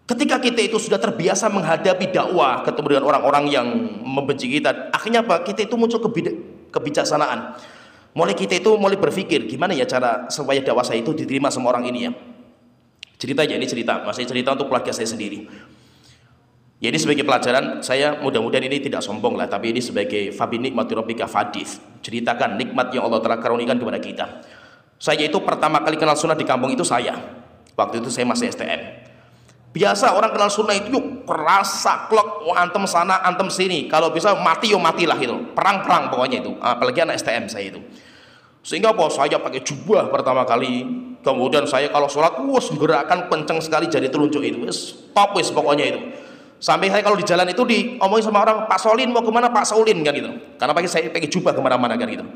Ketika kita itu sudah terbiasa menghadapi dakwah, ketemu dengan orang-orang yang membenci kita, akhirnya apa? Kita itu muncul kebijaksanaan. Mulai kita itu mulai berpikir gimana ya cara supaya dakwah saya itu diterima sama orang ini ya. Cerita aja, ini cerita, masih cerita untuk keluarga saya sendiri. Ya ini sebagai pelajaran, saya mudah-mudahan ini tidak sombong lah, tapi ini sebagai fabi nikmati rabbika fadith. Ceritakan nikmat yang Allah telah karuniakan kepada kita. Saya itu pertama kali kenal sunnah di kampung itu saya. Waktu itu saya masih STM. Biasa orang kenal sunnah itu yuk keras, saklek, antem sana, antem sini. Kalau bisa mati yo matilah itu. Perang-perang pokoknya itu. Apalagi anak STM saya itu. Sehingga apa? Saya pakai jubah pertama kali. Kemudian saya kalau sholat, gerakan kenceng sekali jari telunjuk itu. Top wis pokoknya itu. Sampai saya kalau di jalan itu diomongin sama orang, Pak Solin mau kemana Pak Solin kan gitu. Karena saya pakai jubah kemana-mana kan gitu.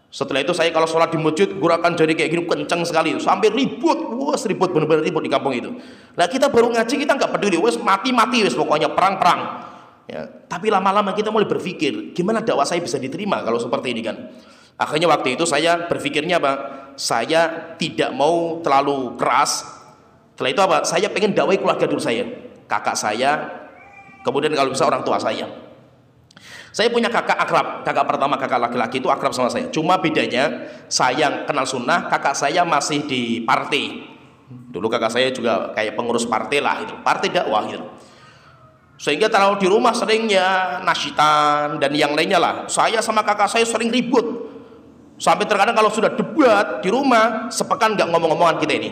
Setelah itu saya kalau sholat di masjid gerakan jari kayak gini kenceng sekali sampai ribut, ribut bener-bener ribut di kampung itu. Nah kita baru ngaji kita nggak peduli, mati pokoknya perang-perang. Ya, tapi lama-lama kita mulai berpikir gimana dakwah saya bisa diterima kalau seperti ini kan. Akhirnya waktu itu saya berpikirnya apa? Saya tidak mau terlalu keras. Setelah itu apa? Saya pengen dakwai keluarga dulu saya, kakak saya, kemudian kalau bisa orang tua saya. Saya punya kakak akrab, kakak pertama kakak laki-laki itu akrab sama saya. Cuma bedanya saya kenal sunnah, kakak saya masih di partai. Dulu kakak saya juga kayak pengurus partai lah itu, partai dakwah gitu. Sehingga kalau di rumah seringnya nasyitan dan yang lainnya lah. Saya sama kakak saya sering ribut. Sampai terkadang kalau sudah debat di rumah sepekan nggak ngomong-ngomongan kita ini.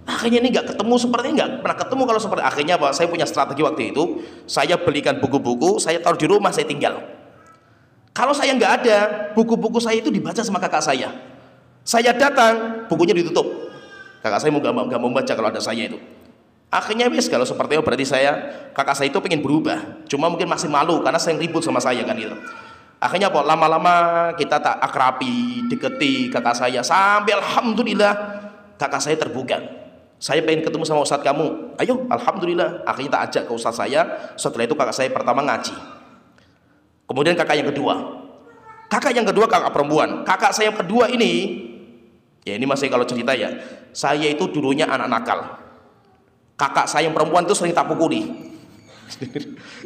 Akhirnya ini nggak ketemu, sepertinya nggak pernah ketemu kalau seperti. Akhirnya apa? Saya punya strategi waktu itu. Saya belikan buku-buku, saya taruh di rumah, saya tinggal. Kalau saya nggak ada, buku-buku saya itu dibaca sama kakak saya. Saya datang, bukunya ditutup. Kakak saya nggak mau baca kalau ada saya itu. Akhirnya wis kalau seperti itu berarti kakak saya itu pengen berubah. Cuma mungkin masih malu karena saya ribut sama saya kan gitu. Akhirnya apa? Lama-lama kita tak akrabi, deketi kakak saya sampai alhamdulillah kakak saya terbuka. Saya pengen ketemu sama ustadz kamu. Ayo, alhamdulillah. Akhirnya tak ajak ke ustadz saya. Setelah itu kakak saya pertama ngaji. Kemudian kakak yang kedua. Kakak yang kedua kakak perempuan. Kakak saya yang kedua ini, ya ini masih kalau cerita ya. Saya itu dulunya anak nakal. Kakak saya yang perempuan itu sering tak pukuli.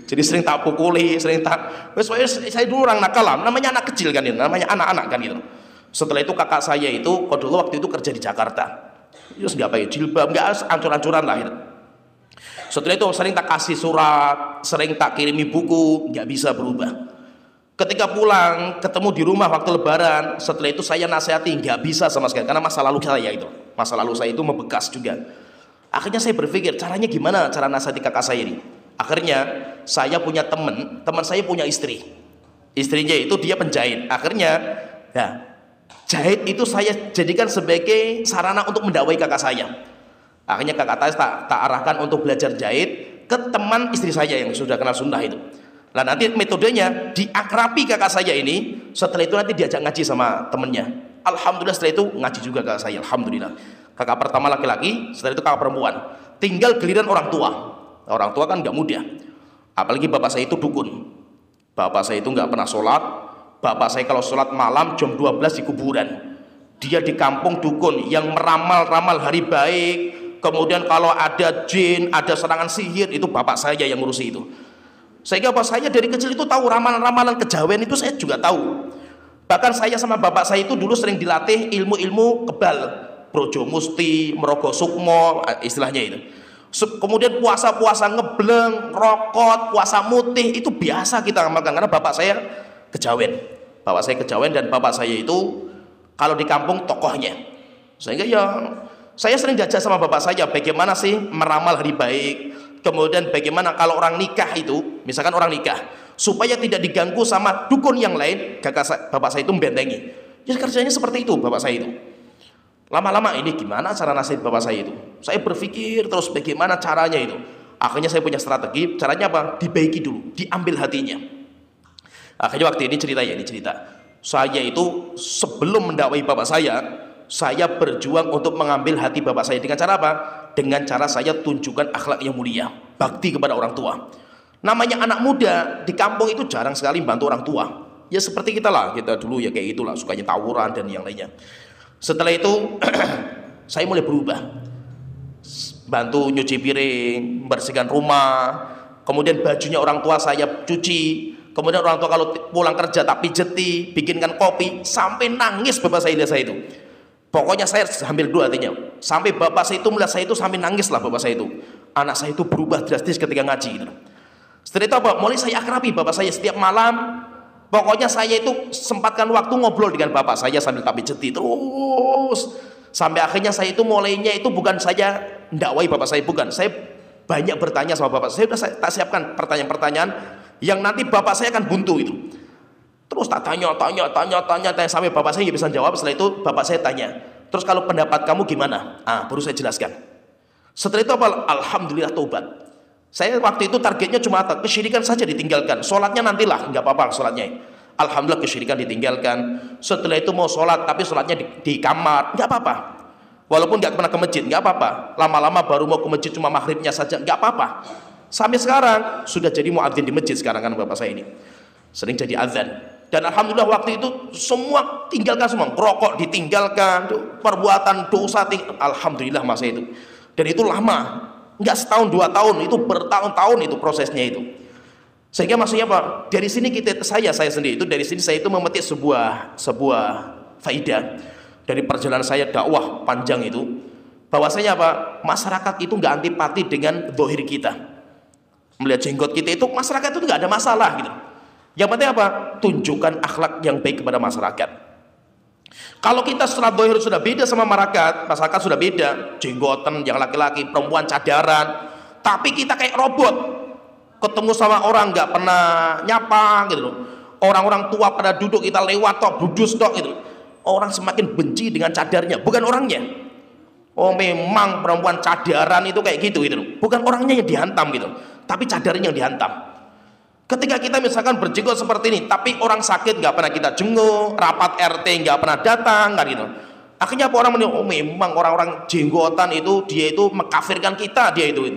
Jadi sering tak pukuli, saya dulu orang nakal lah. Namanya anak kecil kan itu, namanya anak-anak kan gitu. Setelah itu kakak saya itu, dulu waktu itu kerja di Jakarta. Terus nggak pakai jilbab, nggak ancur-ancuran lah gitu. Setelah itu sering tak kasih surat, sering tak kirimi buku, nggak bisa berubah. Ketika pulang ketemu di rumah waktu lebaran, setelah itu saya nasihati nggak bisa sama sekali karena masa lalu saya itu membekas juga. Akhirnya saya berpikir caranya gimana cara nasihati kakak saya ini. Akhirnya saya punya teman saya punya istri. Istrinya itu dia penjahit. Akhirnya ya jahit itu saya jadikan sebagai sarana untuk mendakwai kakak saya. Akhirnya kakak saya tak arahkan untuk belajar jahit ke teman istri saya yang sudah kenal sunnah itu. Nah nanti metodenya diakrabi kakak saya ini, setelah itu nanti diajak ngaji sama temennya. Alhamdulillah setelah itu ngaji juga kakak saya, alhamdulillah. Kakak pertama laki-laki, setelah itu kakak perempuan. Tinggal giliran orang tua. Orang tua kan nggak mudah. Apalagi bapak saya itu dukun. Bapak saya itu nggak pernah sholat. Bapak saya kalau sholat malam jam 12 di kuburan. Dia di kampung dukun yang meramal-ramal hari baik. Kemudian kalau ada jin, ada serangan sihir, itu bapak saya yang ngurusi itu. Sehingga bapak saya dari kecil itu tahu ramalan-ramalan kejawen itu saya juga tahu. Bahkan saya sama bapak saya itu dulu sering dilatih ilmu-ilmu kebal, Brojo Musti, Merogo Sukmo, istilahnya itu. Kemudian puasa-puasa ngebleng, rokot, puasa mutih itu biasa kita amalkan karena bapak saya kejawen. Bapak saya kejawen dan bapak saya itu kalau di kampung tokohnya. Sehingga ya saya sering diajak sama bapak saya bagaimana sih meramal hari baik. Kemudian bagaimana kalau orang nikah itu, misalkan orang nikah, supaya tidak diganggu sama dukun yang lain, bapak saya itu membentengi. Ya kerjanya seperti itu bapak saya itu. Lama-lama ini gimana cara nasihat bapak saya itu? Saya berpikir terus bagaimana caranya itu. Akhirnya saya punya strategi, caranya apa? Dibaiki dulu, diambil hatinya. Akhirnya waktu ini cerita. Saya itu sebelum mendakwai bapak saya berjuang untuk mengambil hati bapak saya dengan cara apa? Dengan cara saya tunjukkan akhlak yang mulia, bakti kepada orang tua. Namanya anak muda di kampung itu jarang sekali bantu orang tua. Ya seperti kita lah, kita dulu ya kayak itulah, sukanya tawuran dan yang lainnya. Setelah itu saya mulai berubah. Bantu nyuci piring, membersihkan rumah, kemudian bajunya orang tua saya cuci. Kemudian orang tua kalau pulang kerja tak pijeti, bikinkan kopi, sampai nangis bapak saya lihat saya itu. Pokoknya saya hampir dua artinya. Sampai bapak saya itu melihat saya itu sampai nangis lah bapak saya itu. Anak saya itu berubah drastis ketika ngaji gitu. Setelah itu apa? Mulai saya akrabi bapak saya setiap malam. Pokoknya saya itu sempatkan waktu ngobrol dengan bapak saya sambil tak pijeti terus. Sampai akhirnya saya itu mulainya itu bukan saya ndakwai bapak saya, bukan. Saya banyak bertanya sama bapak saya. Sudah tak siapkan pertanyaan-pertanyaan yang nanti bapak saya akan buntu itu. Terus tak tanya sampai bapak saya nggak bisa jawab. Setelah itu bapak saya tanya, terus kalau pendapat kamu gimana? Baru saya jelaskan. Setelah itu apa? Alhamdulillah taubat. Saya waktu itu targetnya cuma kesyirikan saja ditinggalkan. Sholatnya nantilah, nggak apa-apa sholatnya. Alhamdulillah kesyirikan ditinggalkan. Setelah itu mau sholat, tapi sholatnya di kamar, nggak apa-apa. Walaupun nggak pernah ke masjid, nggak apa-apa. Lama-lama baru mau ke masjid cuma maghribnya saja, nggak apa-apa. Sampai sekarang sudah jadi muadzin di masjid sekarang kan bapak saya ini. Sering jadi azan. Dan alhamdulillah waktu itu semua tinggalkan semua, rokok ditinggalkan, perbuatan dosa alhamdulillah masa itu. Dan itu lama, nggak setahun 2 tahun, itu bertahun-tahun itu prosesnya itu. Sehingga maksudnya apa? Dari sini saya sendiri itu dari sini saya itu memetik sebuah faidah dari perjalanan saya dakwah panjang itu. Bahwasanya apa? Masyarakat itu nggak antipati dengan zahir kita. Melihat jenggot kita itu masyarakat itu nggak ada masalah gitu. Yang penting apa? Tunjukkan akhlak yang baik kepada masyarakat. Kalau kita secara zahir sudah beda sama masyarakat sudah beda, jenggotan yang laki-laki, perempuan cadaran, tapi kita kayak robot, ketemu sama orang nggak pernah nyapa gitu loh. Orang-orang tua pada duduk kita lewat tok, budus tok gitu. Orang semakin benci dengan cadarnya, bukan orangnya. Oh memang perempuan cadaran itu kayak gitu loh. Bukan orangnya yang dihantam gitu, tapi cadarnya yang dihantam. Ketika kita misalkan berjenggot seperti ini, tapi orang sakit nggak pernah kita jenguk, rapat RT nggak pernah datang, kan gitu. Akhirnya apa orang menilai, oh memang orang-orang jenggotan itu dia itu mengkafirkan kita, dia itu,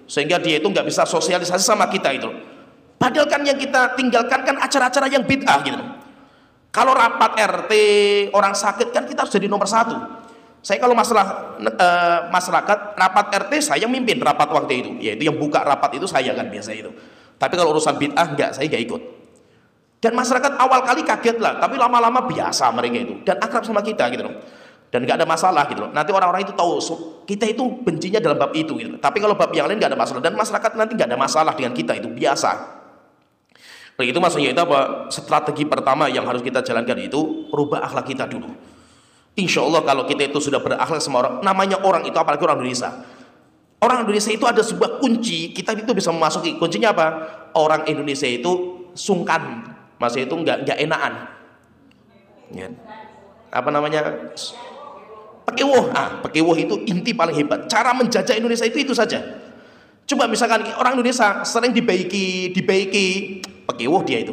sehingga dia itu nggak bisa sosialisasi sama kita itu. Padahal kan yang kita tinggalkan kan acara-acara yang bid'ah gitu. Kalau rapat RT orang sakit kan kita harus jadi nomor 1. Saya kalau masalah masyarakat rapat RT saya mimpin rapat waktu itu, yaitu yang buka rapat itu saya kan biasa itu. Tapi kalau urusan bid'ah enggak, saya enggak ikut. Dan masyarakat awal kali kaget lah, tapi lama-lama biasa mereka itu dan akrab sama kita gitu loh. Dan enggak ada masalah gitu loh. Nanti orang-orang itu tahu kita itu bencinya dalam bab itu gitu. Tapi kalau bab yang lain enggak ada masalah dan masyarakat nanti enggak ada masalah dengan kita, itu biasa. Nah, itu maksudnya itu apa? Strategi pertama yang harus kita jalankan itu rubah akhlak kita dulu. Insya Allah kalau kita itu sudah berakhlak sama orang, namanya orang itu apalagi orang Indonesia. Orang Indonesia itu ada sebuah kunci, kita itu bisa memasuki. Kuncinya apa? Orang Indonesia itu sungkan, maksudnya itu nggak enakan. Ya. Apa namanya? Pekewuh. Pekewuh itu inti paling hebat. Cara menjajah Indonesia itu saja. Coba misalkan orang Indonesia sering dibaiki, Pekiwuh dia itu.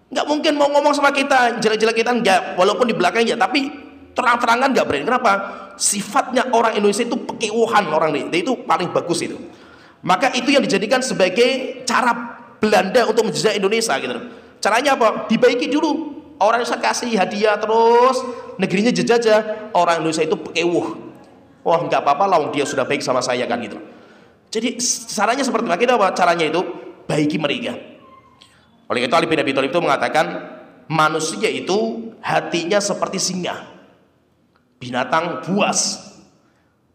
Nggak mungkin mau ngomong sama kita, jelek-jelek kita enggak, walaupun di belakangnya, tapi terang-terangan nggak berani. Kenapa? Sifatnya orang Indonesia itu pekiwuhan orang ini, itu paling bagus itu. Maka itu yang dijadikan sebagai cara Belanda untuk menjajah Indonesia gitu. Caranya apa? Dibaiki dulu. Orang Indonesia kasih hadiah terus, negerinya dijajah, orang Indonesia itu pekiwuh. Wah nggak apa-apa lah, dia sudah baik sama saya kan gitu. Jadi caranya seperti apa? Caranya itu baiki mereka. Oleh itu Ali bin Abi Thalib itu mengatakan manusia itu hatinya seperti singa, binatang buas.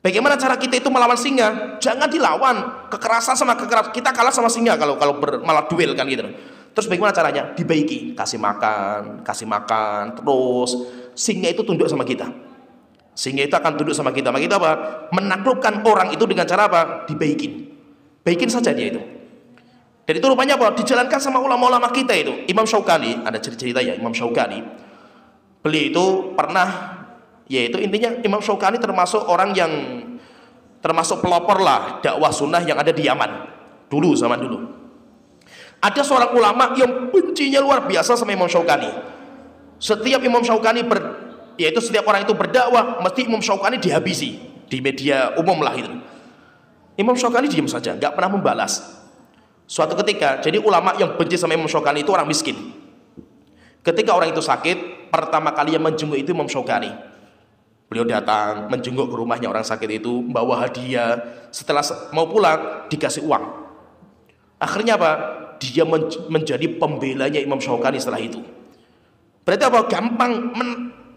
Bagaimana cara kita itu melawan singa? Jangan dilawan, kekerasan sama kekerasan. Kita kalah sama singa kalau malah duel kan gitu. Terus bagaimana caranya? Dibaiki, kasih makan, terus singa itu tunduk sama kita. Singa itu akan tunduk sama kita. Maka kita apa? Menaklukkan orang itu dengan cara apa? Dibaikin. Baikin saja dia itu. Dan itu rupanya apa? Dijalankan sama ulama-ulama kita itu. Imam Syaukani, ada cerita ya, Imam Syaukani. Beliau itu pernah, yaitu intinya Imam Syaukani termasuk orang yang termasuk pelopor lah dakwah sunnah yang ada di Yaman. Zaman dulu. Ada seorang ulama yang bencinya luar biasa sama Imam Syaukani. Setiap Imam Syaukani yaitu setiap orang itu berdakwah, mesti Imam Syaukani dihabisi di media umum lah itu. Imam Syaukani diam saja, nggak pernah membalas. Suatu ketika, jadi ulama yang benci sama Imam Syaukani itu orang miskin. Ketika orang itu sakit, pertama kali yang menjenguk itu Imam Syaukani. Beliau datang, menjenguk ke rumahnya orang sakit itu, bawa hadiah. Setelah mau pulang, dikasih uang. Akhirnya apa? Dia menjadi pembelanya Imam Syaukani setelah itu. Berarti apa? Gampang,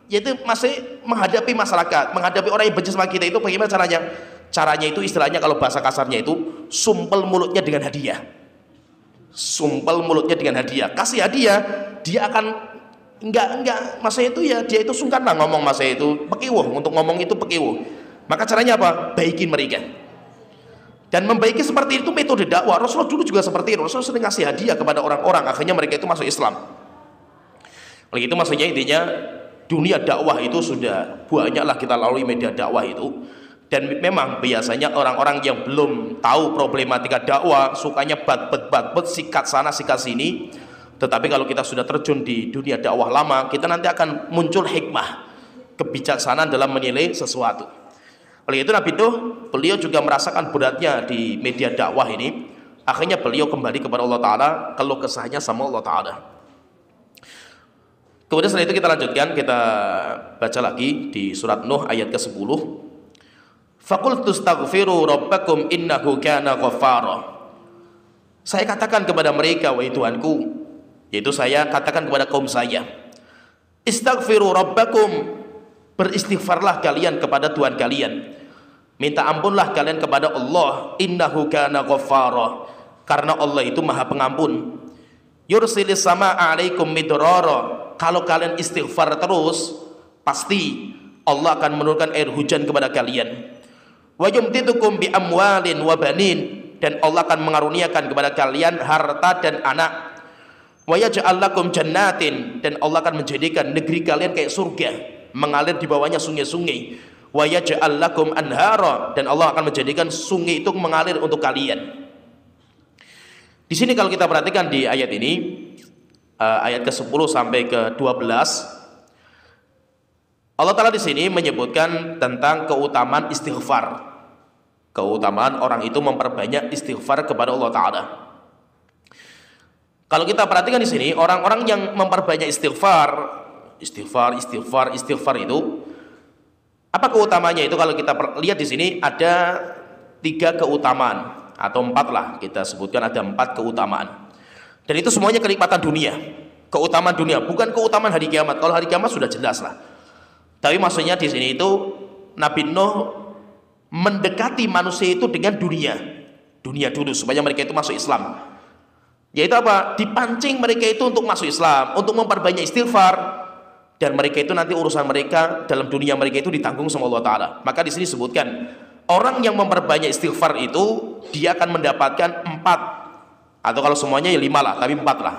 yaitu masih menghadapi masyarakat, menghadapi orang yang benci sama kita itu bagaimana caranya? Caranya itu istilahnya kalau bahasa kasarnya itu sumpel mulutnya dengan hadiah. Sumpel mulutnya dengan hadiah. Kasih hadiah, dia akan enggak masa itu ya dia itu sungkan lah ngomong masa itu pekiwuh, untuk ngomong itu pekiwuh. Maka caranya apa? Baikin mereka. Dan membaiki seperti itu metode dakwah. Rasulullah dulu juga seperti itu. Rasulullah sering kasih hadiah kepada orang-orang, akhirnya mereka itu masuk Islam. Oleh itu maksudnya intinya dunia dakwah itu sudah banyaklah kita lalui media dakwah itu. Dan memang biasanya orang-orang yang belum tahu problematika dakwah sukanya bat-bat, sikat sana sikat sini. Tetapi kalau kita sudah terjun di dunia dakwah lama, kita nanti akan muncul hikmah, kebijaksanaan dalam menilai sesuatu. Oleh itu Nabi Nuh, beliau juga merasakan beratnya di media dakwah ini. Akhirnya beliau kembali kepada Allah Ta'ala, keluh kesahnya sama Allah Ta'ala. Kemudian setelah itu kita lanjutkan, kita baca lagi di surat Nuh ayat ke-10. Faqultu astaghfiru rabbakum innahu kana ghaffara. Saya katakan kepada mereka, wahai Tuhanku, yaitu saya katakan kepada kaum saya, istaghfiru rabbakum, beristighfarlah kalian kepada Tuhan kalian, minta ampunlah kalian kepada Allah, innahu kana ghaffara, karena Allah itu maha pengampun. Yursilis samaa'a 'alaikum midrara, kalau kalian istighfar terus pasti Allah akan menurunkan air hujan kepada kalian. Wa yumtidukum bi amwalin wa banin, dan Allah akan mengaruniakan kepada kalian harta dan anak. Wa yaj'al lakum jannatin, dan Allah akan menjadikan negeri kalian kayak surga, mengalir di bawahnya sungai-sungai. Wa yaj'al lakum anhara, dan Allah akan menjadikan sungai itu mengalir untuk kalian. Di sini kalau kita perhatikan di ayat ini, ayat ke-10 sampai ke-12, Allah Ta'ala di sini menyebutkan tentang keutamaan istighfar. Keutamaan orang itu memperbanyak istighfar kepada Allah Ta'ala. Kalau kita perhatikan di sini, orang-orang yang memperbanyak istighfar itu, apa keutamanya itu? Kalau kita lihat di sini ada 3 keutamaan atau 4 lah, kita sebutkan ada 4 keutamaan. Dan itu semuanya kenikmatan dunia, keutamaan dunia, bukan keutamaan hari kiamat. Kalau hari kiamat sudah jelas lah. Tapi maksudnya di sini itu Nabi Nuh mendekati manusia itu dengan dunia dulu supaya mereka itu masuk Islam. Yaitu apa? Dipancing mereka itu untuk masuk Islam, untuk memperbanyak istighfar, dan mereka itu nanti urusan mereka dalam dunia mereka itu ditanggung sama Allah Ta'ala. Maka di sini disebutkan orang yang memperbanyak istighfar itu dia akan mendapatkan 4, atau kalau semuanya ya 5 lah, tapi 4 lah,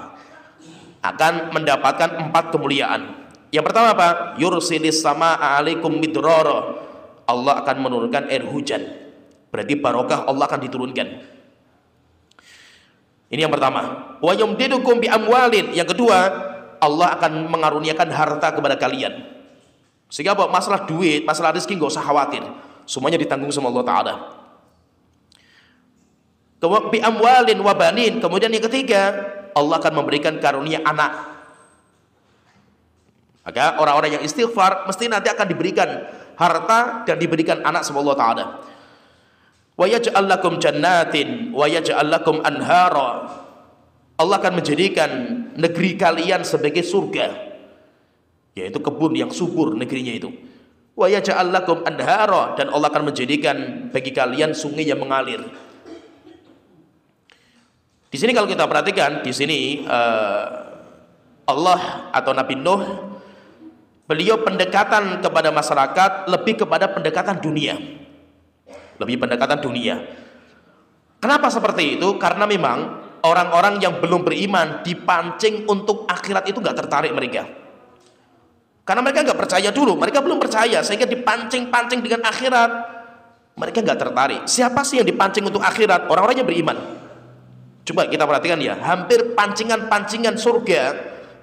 akan mendapatkan 4 kemuliaan. Yang pertama apa? Yursilis samaa'a 'alaikum midrara, Allah akan menurunkan air hujan. Berarti barokah Allah akan diturunkan. Ini yang pertama. Wa yumdidukum bi amwalin. Yang kedua, Allah akan mengaruniakan harta kepada kalian. Sehingga apa? Masalah duit, masalah rezeki nggak usah khawatir. Semuanya ditanggung sama Allah Ta'ala. Bi amwalin wa banin. Kemudian yang ketiga, Allah akan memberikan karunia anak. Maka orang-orang yang istighfar mesti nanti akan diberikan harta dan diberikan anak sama Allah Ta'ala. Wa yaj'al lakum jannatin wa yaj'al lakum anhara. Allah akan menjadikan negeri kalian sebagai surga, yaitu kebun yang subur negerinya itu. Wa yaj'al lakum anhara, dan Allah akan menjadikan bagi kalian sungai yang mengalir. Di sini kalau kita perhatikan, di sini Allah atau Nabi Nuh, beliau pendekatan kepada masyarakat lebih kepada pendekatan dunia. Lebih pendekatan dunia. Kenapa seperti itu? Karena memang orang-orang yang belum beriman dipancing untuk akhirat itu nggak tertarik mereka. Karena mereka nggak percaya dulu, mereka belum percaya, sehingga dipancing-pancing dengan akhirat, mereka nggak tertarik. Siapa sih yang dipancing untuk akhirat? Orang-orang yang beriman. Coba kita perhatikan ya, hampir pancingan-pancingan surga,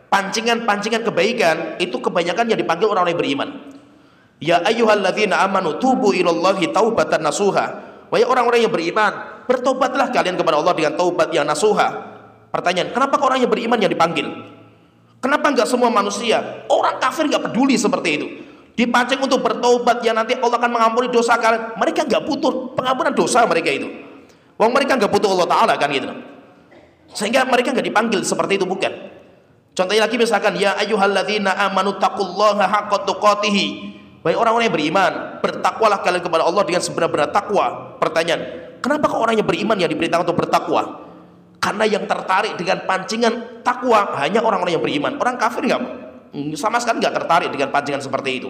pancingan-pancingan kebaikan, itu kebanyakan yang dipanggil orang-orang yang beriman. Ya ayyuhalladzina amanu tubu ilallahi taubatan nasuha. Wahai orang-orang yang beriman, bertobatlah kalian kepada Allah dengan taubat yang nasuha. Pertanyaan, kenapa kok orang yang beriman yang dipanggil? Kenapa enggak semua manusia? Orang kafir enggak peduli seperti itu. Dipancing untuk bertobat yang nanti Allah akan mengampuni dosa kalian. Mereka enggak butuh pengampunan dosa mereka itu. Wong mereka enggak butuh Allah Ta'ala kan gitu. Sehingga mereka enggak dipanggil seperti itu, bukan. Contohnya lagi misalkan, ya ayyuhalladzina amanu taqullaha haqqa tuqatih. Baik orang-orang yang beriman, bertakwalah kalian kepada Allah dengan sebenar-benar takwa. Pertanyaan, kenapa kok orang yang beriman yang diperintahkan untuk bertakwa? Karena yang tertarik dengan pancingan takwa hanya orang-orang yang beriman. Orang kafir enggak, sama sekali enggak tertarik dengan pancingan seperti itu.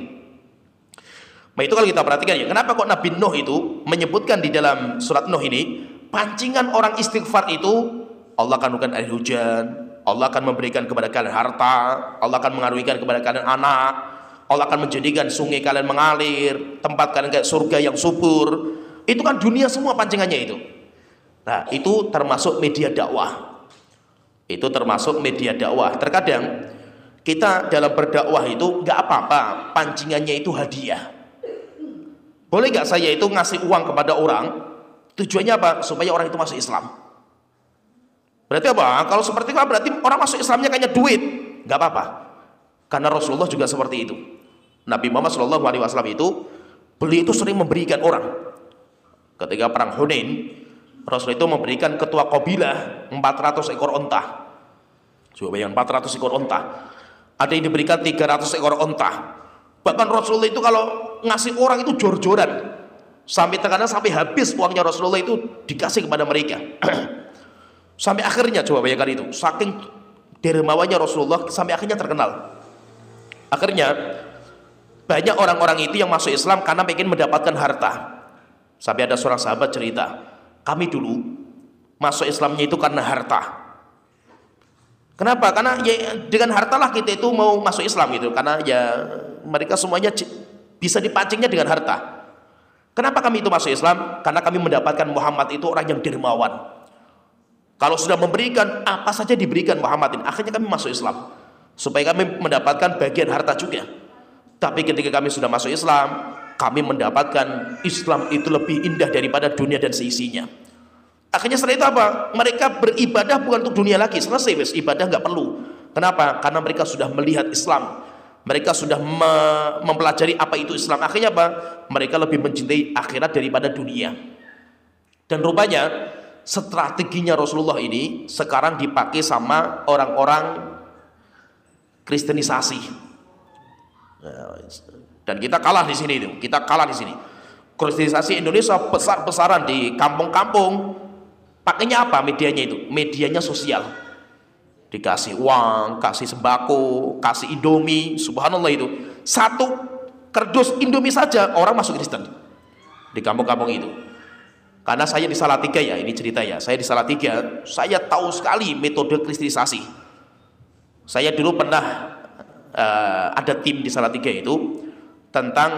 Nah itu kalau kita perhatikan ya, kenapa kok Nabi Nuh itu menyebutkan di dalam surat Nuh ini, pancingan orang istighfar itu Allah akan memberikan air hujan, Allah akan memberikan kepada kalian harta, Allah akan mengaruniakan kepada kalian anak, Allah akan menjadikan sungai kalian mengalir, tempat kalian kayak surga yang subur. Itu kan dunia semua pancingannya itu. Nah itu termasuk media dakwah. Itu termasuk media dakwah. Terkadang kita dalam berdakwah itu nggak apa-apa pancingannya itu hadiah. Boleh nggak saya itu ngasih uang kepada orang, tujuannya apa? Supaya orang itu masuk Islam. Berarti apa? Kalau seperti itu berarti orang masuk Islamnya kayaknya duit. Nggak apa-apa. Karena Rasulullah juga seperti itu. Nabi Muhammad SAW itu, beliau itu sering memberikan orang. Ketika perang Hunain, Rasul itu memberikan ketua kabilah 400 ekor onta. Coba bayangkan 400 ekor onta. Ada yang diberikan 300 ekor onta. Bahkan Rasulullah itu kalau ngasih orang itu jor-joran. Sampai terkadang sampai habis uangnya Rasulullah itu dikasih kepada mereka. Sampai akhirnya coba bayangkan itu, saking dermawannya Rasulullah sampai akhirnya terkenal. Akhirnya banyak orang-orang itu yang masuk Islam karena ingin mendapatkan harta. Sampai ada seorang sahabat cerita, kami dulu masuk Islamnya itu karena harta. Kenapa? Karena ya, dengan hartalah kita itu mau masuk Islam gitu. Karena ya mereka semuanya bisa dipancingnya dengan harta. Kenapa kami itu masuk Islam? Karena kami mendapatkan Muhammad itu orang yang dermawan. Kalau sudah memberikan, apa saja diberikan Muhammad ini. Akhirnya kami masuk Islam, supaya kami mendapatkan bagian harta juga. Tapi ketika kami sudah masuk Islam, kami mendapatkan Islam itu lebih indah daripada dunia dan seisinya. Akhirnya setelah itu apa? Mereka beribadah bukan untuk dunia lagi. Selesai wes, ibadah nggak perlu. Kenapa? Karena mereka sudah melihat Islam. Mereka sudah mempelajari apa itu Islam. Akhirnya apa? Mereka lebih mencintai akhirat daripada dunia. Dan rupanya strateginya Rasulullah ini sekarang dipakai sama orang-orang Kristenisasi. Dan kita kalah di sini itu. Kita kalah di sini. Kristenisasi Indonesia besar-besaran di kampung-kampung. Pakainya apa medianya itu? Medianya sosial. Dikasih uang, kasih sembako, kasih Indomie, subhanallah itu. Satu kerdus Indomie saja orang masuk Kristen di kampung-kampung itu. Karena saya di Salatiga ya, ini cerita ya. Saya di Salatiga, saya tahu sekali metode kristenisasi. Saya dulu pernah ada tim di Salatiga itu tentang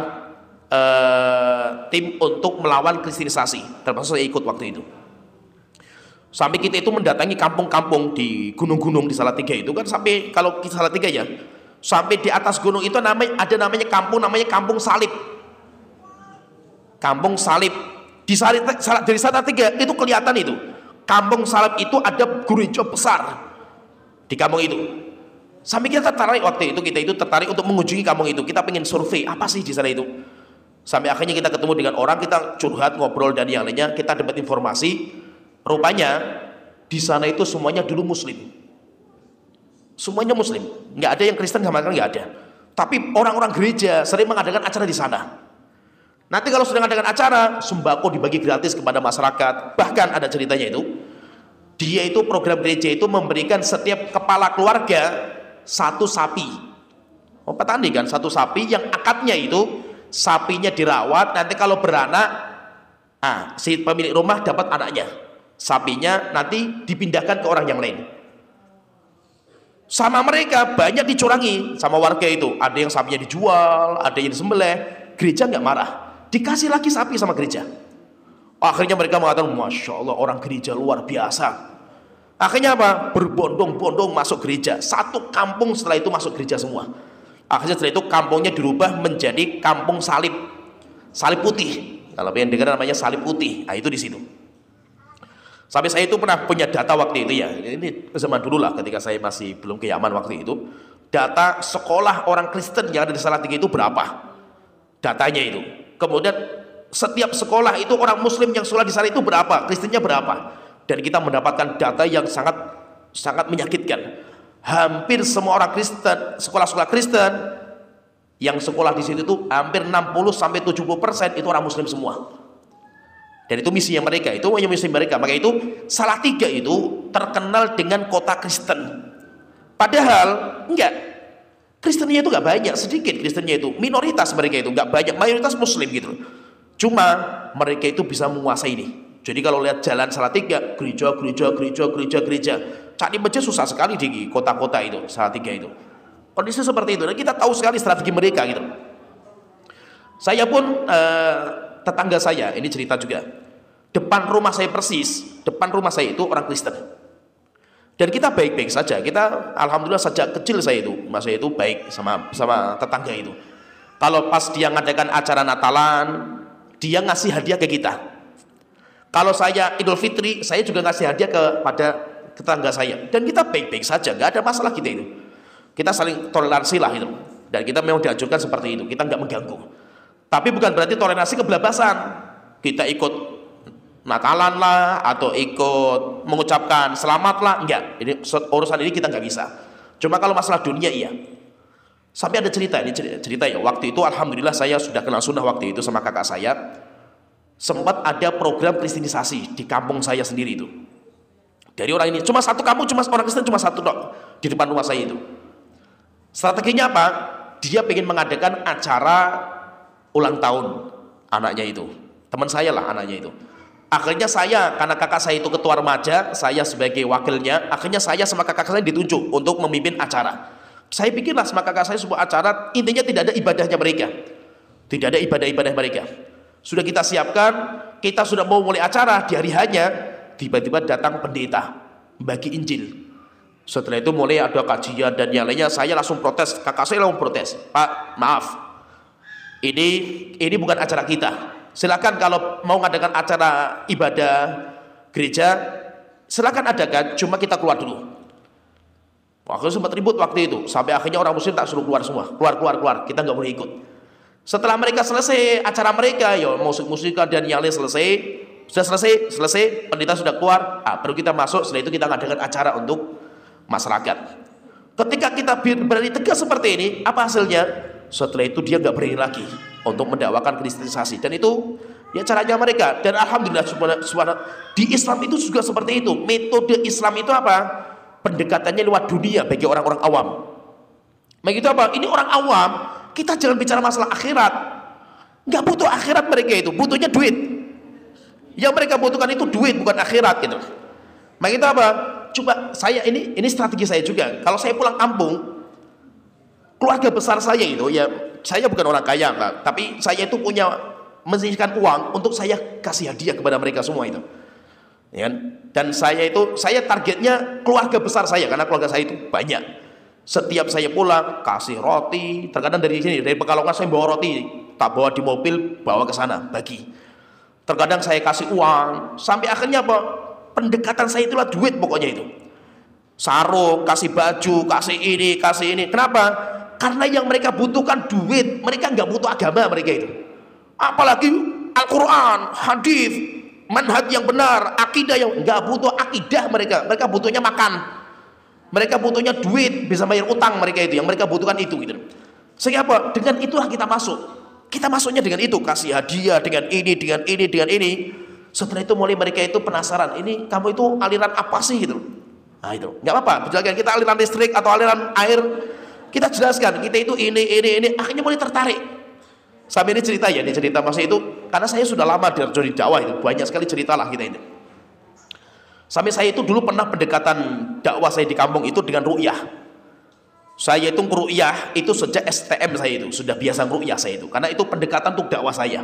tim untuk melawan kristenisasi. Termasuk saya ikut waktu itu. Sampai kita itu mendatangi kampung-kampung di gunung-gunung di Salatiga itu kan, sampai kalau di Salatiga ya, sampai di atas gunung itu ada namanya kampung Salib. Kampung Salib dari Salatiga itu kelihatan itu. Kampung Salib itu ada gereja besar di kampung itu. Sampai kita tertarik waktu itu, kita itu tertarik untuk mengunjungi kampung itu. Kita pengen survei apa sih di sana itu. Sampai akhirnya kita ketemu dengan orang, kita curhat, ngobrol dan yang lainnya, kita dapat informasi. Rupanya di sana itu semuanya dulu Muslim, semuanya Muslim, nggak ada yang Kristen sama sekali, nggak ada. Tapi orang-orang gereja sering mengadakan acara di sana. Nanti kalau sedang mengadakan acara, sembako dibagi gratis kepada masyarakat. Bahkan ada ceritanya itu, dia itu program gereja itu memberikan setiap kepala keluarga satu sapi. Oh, petani kan, satu sapi yang akadnya itu sapinya dirawat. Nanti kalau beranak, si pemilik rumah dapat anaknya. Sapinya nanti dipindahkan ke orang yang lain. Sama mereka banyak dicurangi sama warga itu. Ada yang sapinya dijual, ada yang disembelih. Gereja nggak marah, dikasih lagi sapi sama gereja. Akhirnya mereka mengatakan, Masya Allah, orang gereja luar biasa. Akhirnya apa? Berbondong-bondong masuk gereja. Satu kampung setelah itu masuk gereja semua. Akhirnya setelah itu kampungnya dirubah menjadi kampung salib. Salib putih. Kalau yang dengar namanya salib putih. Nah, itu di situ. Sampai saya itu pernah punya data waktu itu ya. Ini zaman dulu lah, ketika saya masih belum ke Yaman waktu itu. Data sekolah orang Kristen yang ada di Salatiga itu berapa? Datanya itu. Kemudian setiap sekolah itu orang Muslim yang sekolah di sana itu berapa? Kristennya berapa? Dan kita mendapatkan data yang sangat menyakitkan. Hampir semua orang Kristen, sekolah-sekolah Kristen yang sekolah di situ itu hampir 60-70% itu orang Muslim semua. Dan itu misinya mereka, itu hanya misi mereka. Maka itu Salatiga itu terkenal dengan kota Kristen. Padahal enggak, Kristennya itu enggak banyak, sedikit Kristennya itu, minoritas mereka itu enggak banyak, mayoritas Muslim gitu. Cuma mereka itu bisa menguasai ini. Jadi kalau lihat jalan Salatiga, gereja. Cari masjid susah sekali di kota-kota itu, Salatiga itu. Kondisi seperti itu. Dan kita tahu sekali strategi mereka gitu. Saya pun tetangga saya, ini cerita juga. Depan rumah saya persis, depan rumah saya itu orang Kristen. Dan kita baik-baik saja. Kita alhamdulillah sejak kecil saya itu, mas saya itu baik sama tetangga itu. Kalau pas dia ngadakan acara Natalan, dia ngasih hadiah ke kita. Kalau saya Idul Fitri, saya juga ngasih hadiah kepada tetangga saya. Dan kita baik-baik saja, nggak ada masalah kita itu. Kita saling toleransi lah itu. Dan kita memang dianjurkan seperti itu, kita nggak mengganggu. Tapi bukan berarti toleransi kebablasan. Kita ikut Natalan lah, atau ikut mengucapkan selamat lah, enggak. Ini urusan ini kita nggak bisa. Cuma kalau masalah dunia iya. Sampai ada cerita, ini cerita ya. Waktu itu alhamdulillah saya sudah kenal sunnah waktu itu sama kakak saya. Sempat ada program kristenisasi di kampung saya sendiri itu. Dari orang ini, cuma satu kampung, cuma orang Kristen cuma satu dok di depan rumah saya itu. Strateginya apa? Dia ingin mengadakan acara ulang tahun anaknya itu, teman saya lah anaknya itu. Akhirnya saya, karena kakak saya itu ketua remaja, saya sebagai wakilnya, akhirnya saya sama kakak saya ditunjuk untuk memimpin acara. Saya pikirlah sama kakak saya sebuah acara, intinya tidak ada ibadahnya mereka, tidak ada ibadah-ibadah mereka. Sudah kita siapkan, kita sudah mau mulai acara, di hari hanya tiba-tiba datang pendeta bagi Injil. Setelah itu mulai ada kajian dan yang lainnya. Saya langsung protes, kakak saya langsung protes, Pak maaf, ini bukan acara kita. Silakan kalau mau ngadakan acara ibadah gereja, silakan adakan, cuma kita keluar dulu. Waktu sempat ribut waktu itu, sampai akhirnya orang Muslim tak suruh keluar semua, keluar, kita nggak boleh ikut. Setelah mereka selesai acara mereka, ya musik-musikan dan yang lain sudah selesai, pendeta sudah keluar, baru kita masuk. Setelah itu kita ngadakan acara untuk masyarakat. Ketika kita berani tegas seperti ini, apa hasilnya? Setelah itu dia nggak berani lagi untuk mendakwakan kristenisasi, dan itu ya caranya mereka. Dan alhamdulillah di Islam itu juga seperti itu. Metode Islam itu apa? Pendekatannya lewat dunia bagi orang-orang awam. Begitu apa? Ini orang awam, kita jangan bicara masalah akhirat. Nggak butuh akhirat mereka itu, butuhnya duit. Yang mereka butuhkan itu duit, bukan akhirat gitu. Begitu apa? Coba saya ini strategi saya juga. Kalau saya pulang kampung, keluarga besar saya itu ya, saya bukan orang kaya Pak, tapi saya itu punya menyisihkan uang untuk saya kasih hadiah kepada mereka semua itu. Ya kan? Dan saya targetnya keluarga besar saya, karena keluarga saya itu banyak. Setiap saya pulang kasih roti, terkadang dari sini dari Pekalongan saya bawa roti, tak bawa di mobil, bawa ke sana bagi. Terkadang saya kasih uang, sampai akhirnya apa? Pendekatan saya itulah duit pokoknya itu. Sarung, kasih baju, kasih ini. Kenapa? Karena yang mereka butuhkan duit, mereka nggak butuh agama mereka itu. Apalagi Al-Quran, hadis, manhaj yang benar, akidah yang nggak butuh akidah mereka butuhnya makan, mereka butuhnya duit, bisa bayar utang mereka itu, yang mereka butuhkan itu gitu. Sehingga apa? Dengan itulah kita masuknya dengan itu, kasih hadiah dengan ini. Setelah itu mulai mereka itu penasaran, ini kamu itu aliran apa sih gitu. Nah itu nggak apa-apa, misalkan kita aliran listrik atau aliran air, kita jelaskan kita itu ini, akhirnya mulai tertarik. Sampai ini cerita masa itu, karena saya sudah lama di dakwah itu, banyak sekali cerita lah kita ini. Sampai saya itu dulu pernah pendekatan dakwah saya di kampung itu dengan ru'yah. Saya itu ru'yah itu sejak STM saya itu sudah biasa ru'yah saya itu, karena itu pendekatan untuk dakwah saya.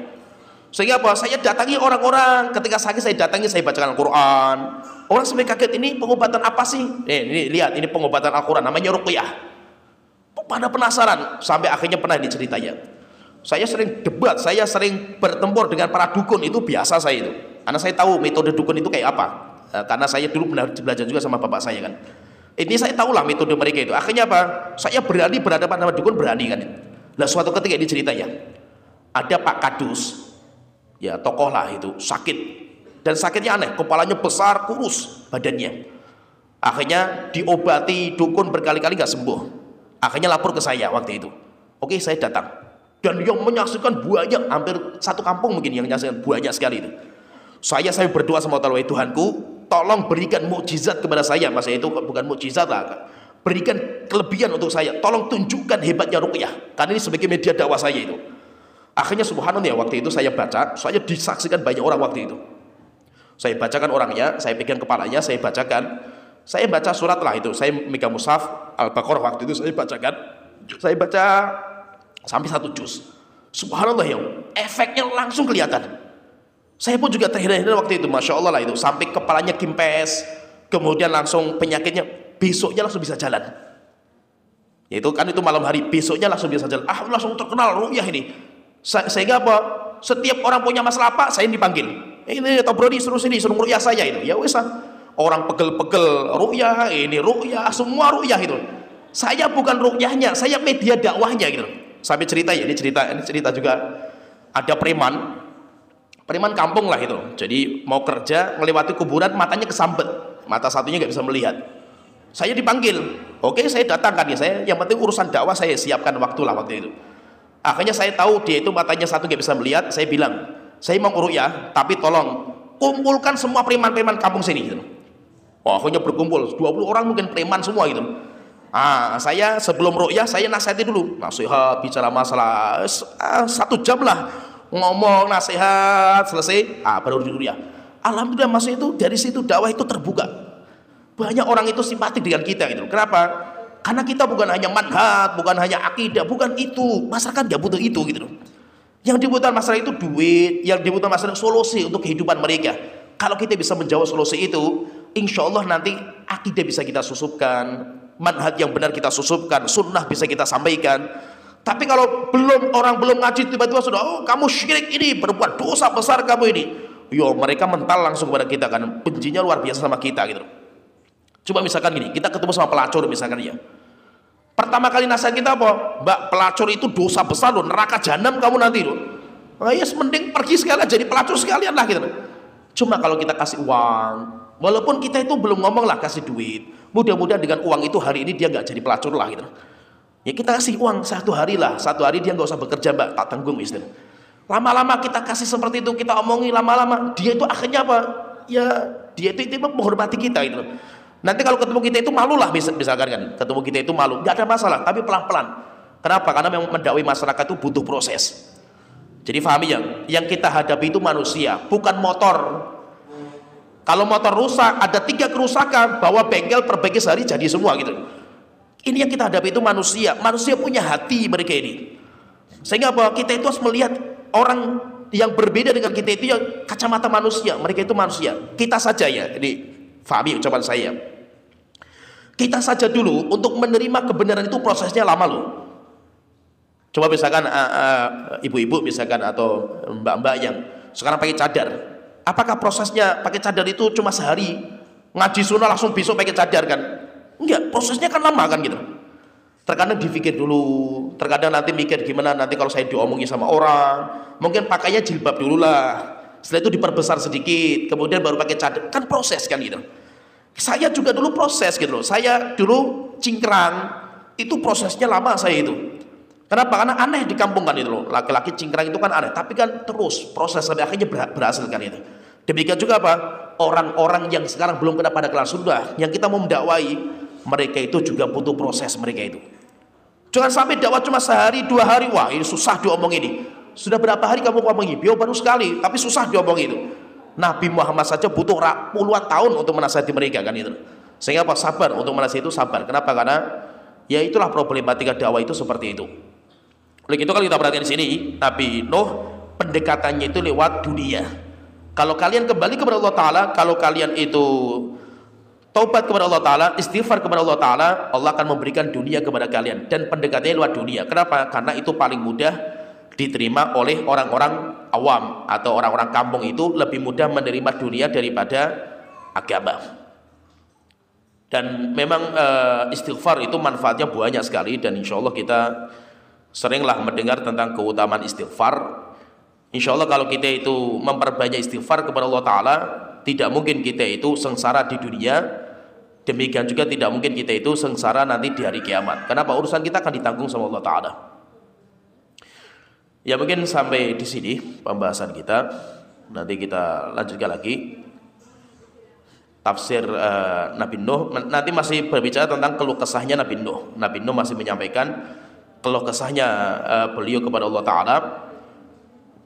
Sehingga apa? Saya datangi orang-orang, ketika sakit saya datangi, saya bacakan Al-Quran. Orang sampai kaget, ini pengobatan apa sih? Ini lihat, ini pengobatan Al-Quran, namanya ruqyah. Pada penasaran, sampai akhirnya pernah diceritanya. Saya sering debat, saya sering bertempur dengan para dukun, itu biasa saya itu. Karena saya tahu metode dukun itu kayak apa. Karena saya dulu pernah belajar juga sama bapak saya kan. Ini saya tahulah metode mereka itu. Akhirnya apa? Saya berani berhadapan sama dukun, berani kan. Nah suatu ketika ini ceritanya, ada Pak Kadus, ya tokoh lah itu, sakit, dan sakitnya aneh, kepalanya besar, kurus badannya. Akhirnya diobati dukun berkali-kali gak sembuh. Akhirnya lapor ke saya waktu itu. Oke, saya datang, dan yang menyaksikan banyak, hampir satu kampung mungkin yang menyaksikan banyak sekali itu. Saya berdoa sama Allah, Tuhanku, tolong berikan mukjizat kepada saya. Masa itu bukan mukjizat lah, berikan kelebihan untuk saya, tolong tunjukkan hebatnya ruqyah, karena ini sebagai media dakwah saya itu. Akhirnya subhanallah ya, waktu itu saya baca, saya disaksikan banyak orang waktu itu. Saya bacakan orangnya, saya pegang kepalanya, saya bacakan. Saya baca surat lah itu, saya megang mushaf Al-Baqarah waktu itu, saya bacakan. Saya baca sampai 1 juz. Subhanallah ya, efeknya langsung kelihatan. Saya pun juga terheran-heran waktu itu, Masya Allah lah itu. Sampai kepalanya kimpes, kemudian langsung penyakitnya, besoknya langsung bisa jalan. Yaitu kan itu malam hari, besoknya langsung bisa jalan. Langsung terkenal ruqyah ini. Sehingga apa? Setiap orang punya masalah apa, saya dipanggil. Ini Tobroni suruh sini, suruh ruqyah saya itu. Ya wes, orang pegel-pegel ruqyah, ini ruqyah, semua ruqyah itu. Saya bukan ruqyahnya, saya media dakwahnya gitu. Sampai cerita ya, ini cerita juga. Ada preman kampung lah itu. Jadi mau kerja, melewati kuburan, matanya kesambet, mata satunya nggak bisa melihat. Saya dipanggil. Oke, saya datang kan ya, saya yang penting urusan dakwah saya siapkan waktu lah waktu itu. Akhirnya saya tahu dia itu matanya satu nggak bisa melihat. Saya bilang, saya mau ruqyah, tapi tolong kumpulkan semua preman-preman kampung sini gitu. Akhirnya berkumpul 20 orang mungkin preman semua gitu. Saya sebelum ruqyah saya nasihati dulu, nasihat, bicara masalah 1 jam lah, ngomong nasihat, selesai baru ruqyah. Alhamdulillah masa itu dari situ dakwah itu terbuka. Banyak orang itu simpati dengan kita gitu. Kenapa? Karena kita bukan hanya manhaj, bukan hanya akidah, bukan itu. Masyarakat nggak butuh itu gitu loh. Yang dibutuhkan masyarakat itu duit, yang dibutuhkan masyarakat solusi untuk kehidupan mereka. Kalau kita bisa menjawab solusi itu, insya Allah nanti akidah bisa kita susupkan, manhaj yang benar kita susupkan, sunnah bisa kita sampaikan. Tapi kalau orang belum ngaji, tiba-tiba sudah, kamu syirik ini, berbuat dosa besar kamu ini. Mereka mental langsung kepada kita kan, bencinya luar biasa sama kita gitu. Coba misalkan gini, kita ketemu sama pelacur misalkan ya. Pertama kali nasihat kita apa? Mbak, pelacur itu dosa besar loh, neraka jahanam kamu nanti loh. Mending pergi sekalian jadi pelacur sekalian lah gitu. Cuma kalau kita kasih uang, walaupun kita itu belum ngomong lah kasih duit, mudah-mudahan dengan uang itu hari ini dia nggak jadi pelacur lah gitu. Ya kita kasih uang 1 hari lah, 1 hari dia nggak usah bekerja Mbak, tak tanggung istri. Lama-lama kita kasih seperti itu, kita omongi lama-lama, dia itu akhirnya apa? Ya dia itu menghormati kita gitu. Nanti kalau ketemu kita itu malu lah, misalkan kan, ketemu kita itu malu, nggak ada masalah, tapi pelan-pelan. Kenapa? Karena memang mendakwai masyarakat itu butuh proses. Jadi pahami yang kita hadapi itu manusia, bukan motor. Kalau motor rusak, ada 3 kerusakan, bawa bengkel perbaiki sehari jadi semua gitu. Ini yang kita hadapi itu manusia. Manusia punya hati mereka ini. Sehingga apa? Kita itu harus melihat orang yang berbeda dengan kita itu yang kacamata manusia. Mereka itu manusia. Kita saja ya. Ini Fahami ucapan saya. Kita saja dulu untuk menerima kebenaran itu prosesnya lama loh. Coba misalkan ibu-ibu misalkan atau mbak-mbak yang sekarang pakai cadar. Apakah prosesnya pakai cadar itu cuma sehari? Ngaji sunnah langsung besok pakai cadar kan? Enggak, prosesnya kan lama kan gitu. Terkadang dipikir dulu, terkadang nanti mikir gimana nanti kalau saya diomongin sama orang, mungkin pakainya jilbab dulu lah. Setelah itu diperbesar sedikit, kemudian baru pakai cadar. Kan proses kan gitu. Saya juga dulu proses gitu loh. Saya dulu cingkrang, itu prosesnya lama saya itu. Kenapa? Karena aneh di kampung kan itu loh. Laki-laki cingkrang itu kan aneh, tapi kan terus proses sampai akhirnya berhasil kan itu. Demikian juga apa? Orang-orang yang sekarang belum kena pada kelas sunnah, yang kita mau mendakwai, mereka itu juga butuh proses mereka itu. Jangan sampai dakwah cuma sehari, 2 hari, wah ini susah diomong ini. Sudah berapa hari kamu ngomong ini? Baru sekali, tapi susah diomong itu. Nabi Muhammad saja butuh puluhan tahun untuk menasihati mereka kan itu. Sehingga apa? Sabar untuk menasihati itu sabar. Kenapa? Karena ya itulah problematika dakwah itu seperti itu. Oleh itu kalau kita perhatikan di sini, Nabi Nuh pendekatannya itu lewat dunia. Kalau kalian kembali kepada Allah Ta'ala, kalau kalian itu taubat kepada Allah Ta'ala, istighfar kepada Allah Ta'ala, Allah akan memberikan dunia kepada kalian. Dan pendekatannya lewat dunia. Kenapa? Karena itu paling mudah diterima oleh orang-orang awam atau orang-orang kampung, itu lebih mudah menerima dunia daripada agama. Dan memang istighfar itu manfaatnya banyak sekali, dan insya Allah kita seringlah mendengar tentang keutamaan istighfar. Insya Allah kalau kita itu memperbanyak istighfar kepada Allah Ta'ala, tidak mungkin kita itu sengsara di dunia, demikian juga tidak mungkin kita itu sengsara nanti di hari kiamat. Kenapa? Urusan kita akan ditanggung sama Allah Ta'ala. Ya mungkin sampai di sini pembahasan kita. Nanti kita lanjutkan lagi tafsir Nabi Nuh. Nanti masih berbicara tentang keluh kesahnya Nabi Nuh. Nabi Nuh masih menyampaikan keluh kesahnya beliau kepada Allah Ta'ala,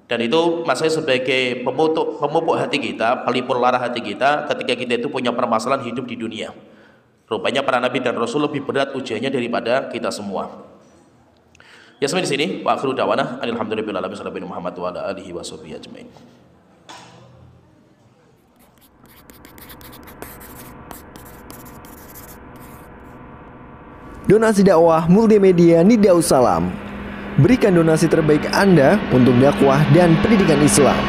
dan itu masih sebagai pemupuk hati kita, pelipur lara hati kita ketika kita itu punya permasalahan hidup di dunia. Rupanya para Nabi dan Rasul lebih berat ujiannya daripada kita semua. Ya sampai di sini. Wa akhiru da'wana alhamdulillahirabbil alamin Muhammad wa ala alihi washabihi ajmain. Donasi dakwah multimedia Nida Salam. Berikan donasi terbaik Anda untuk dakwah dan pendidikan Islam.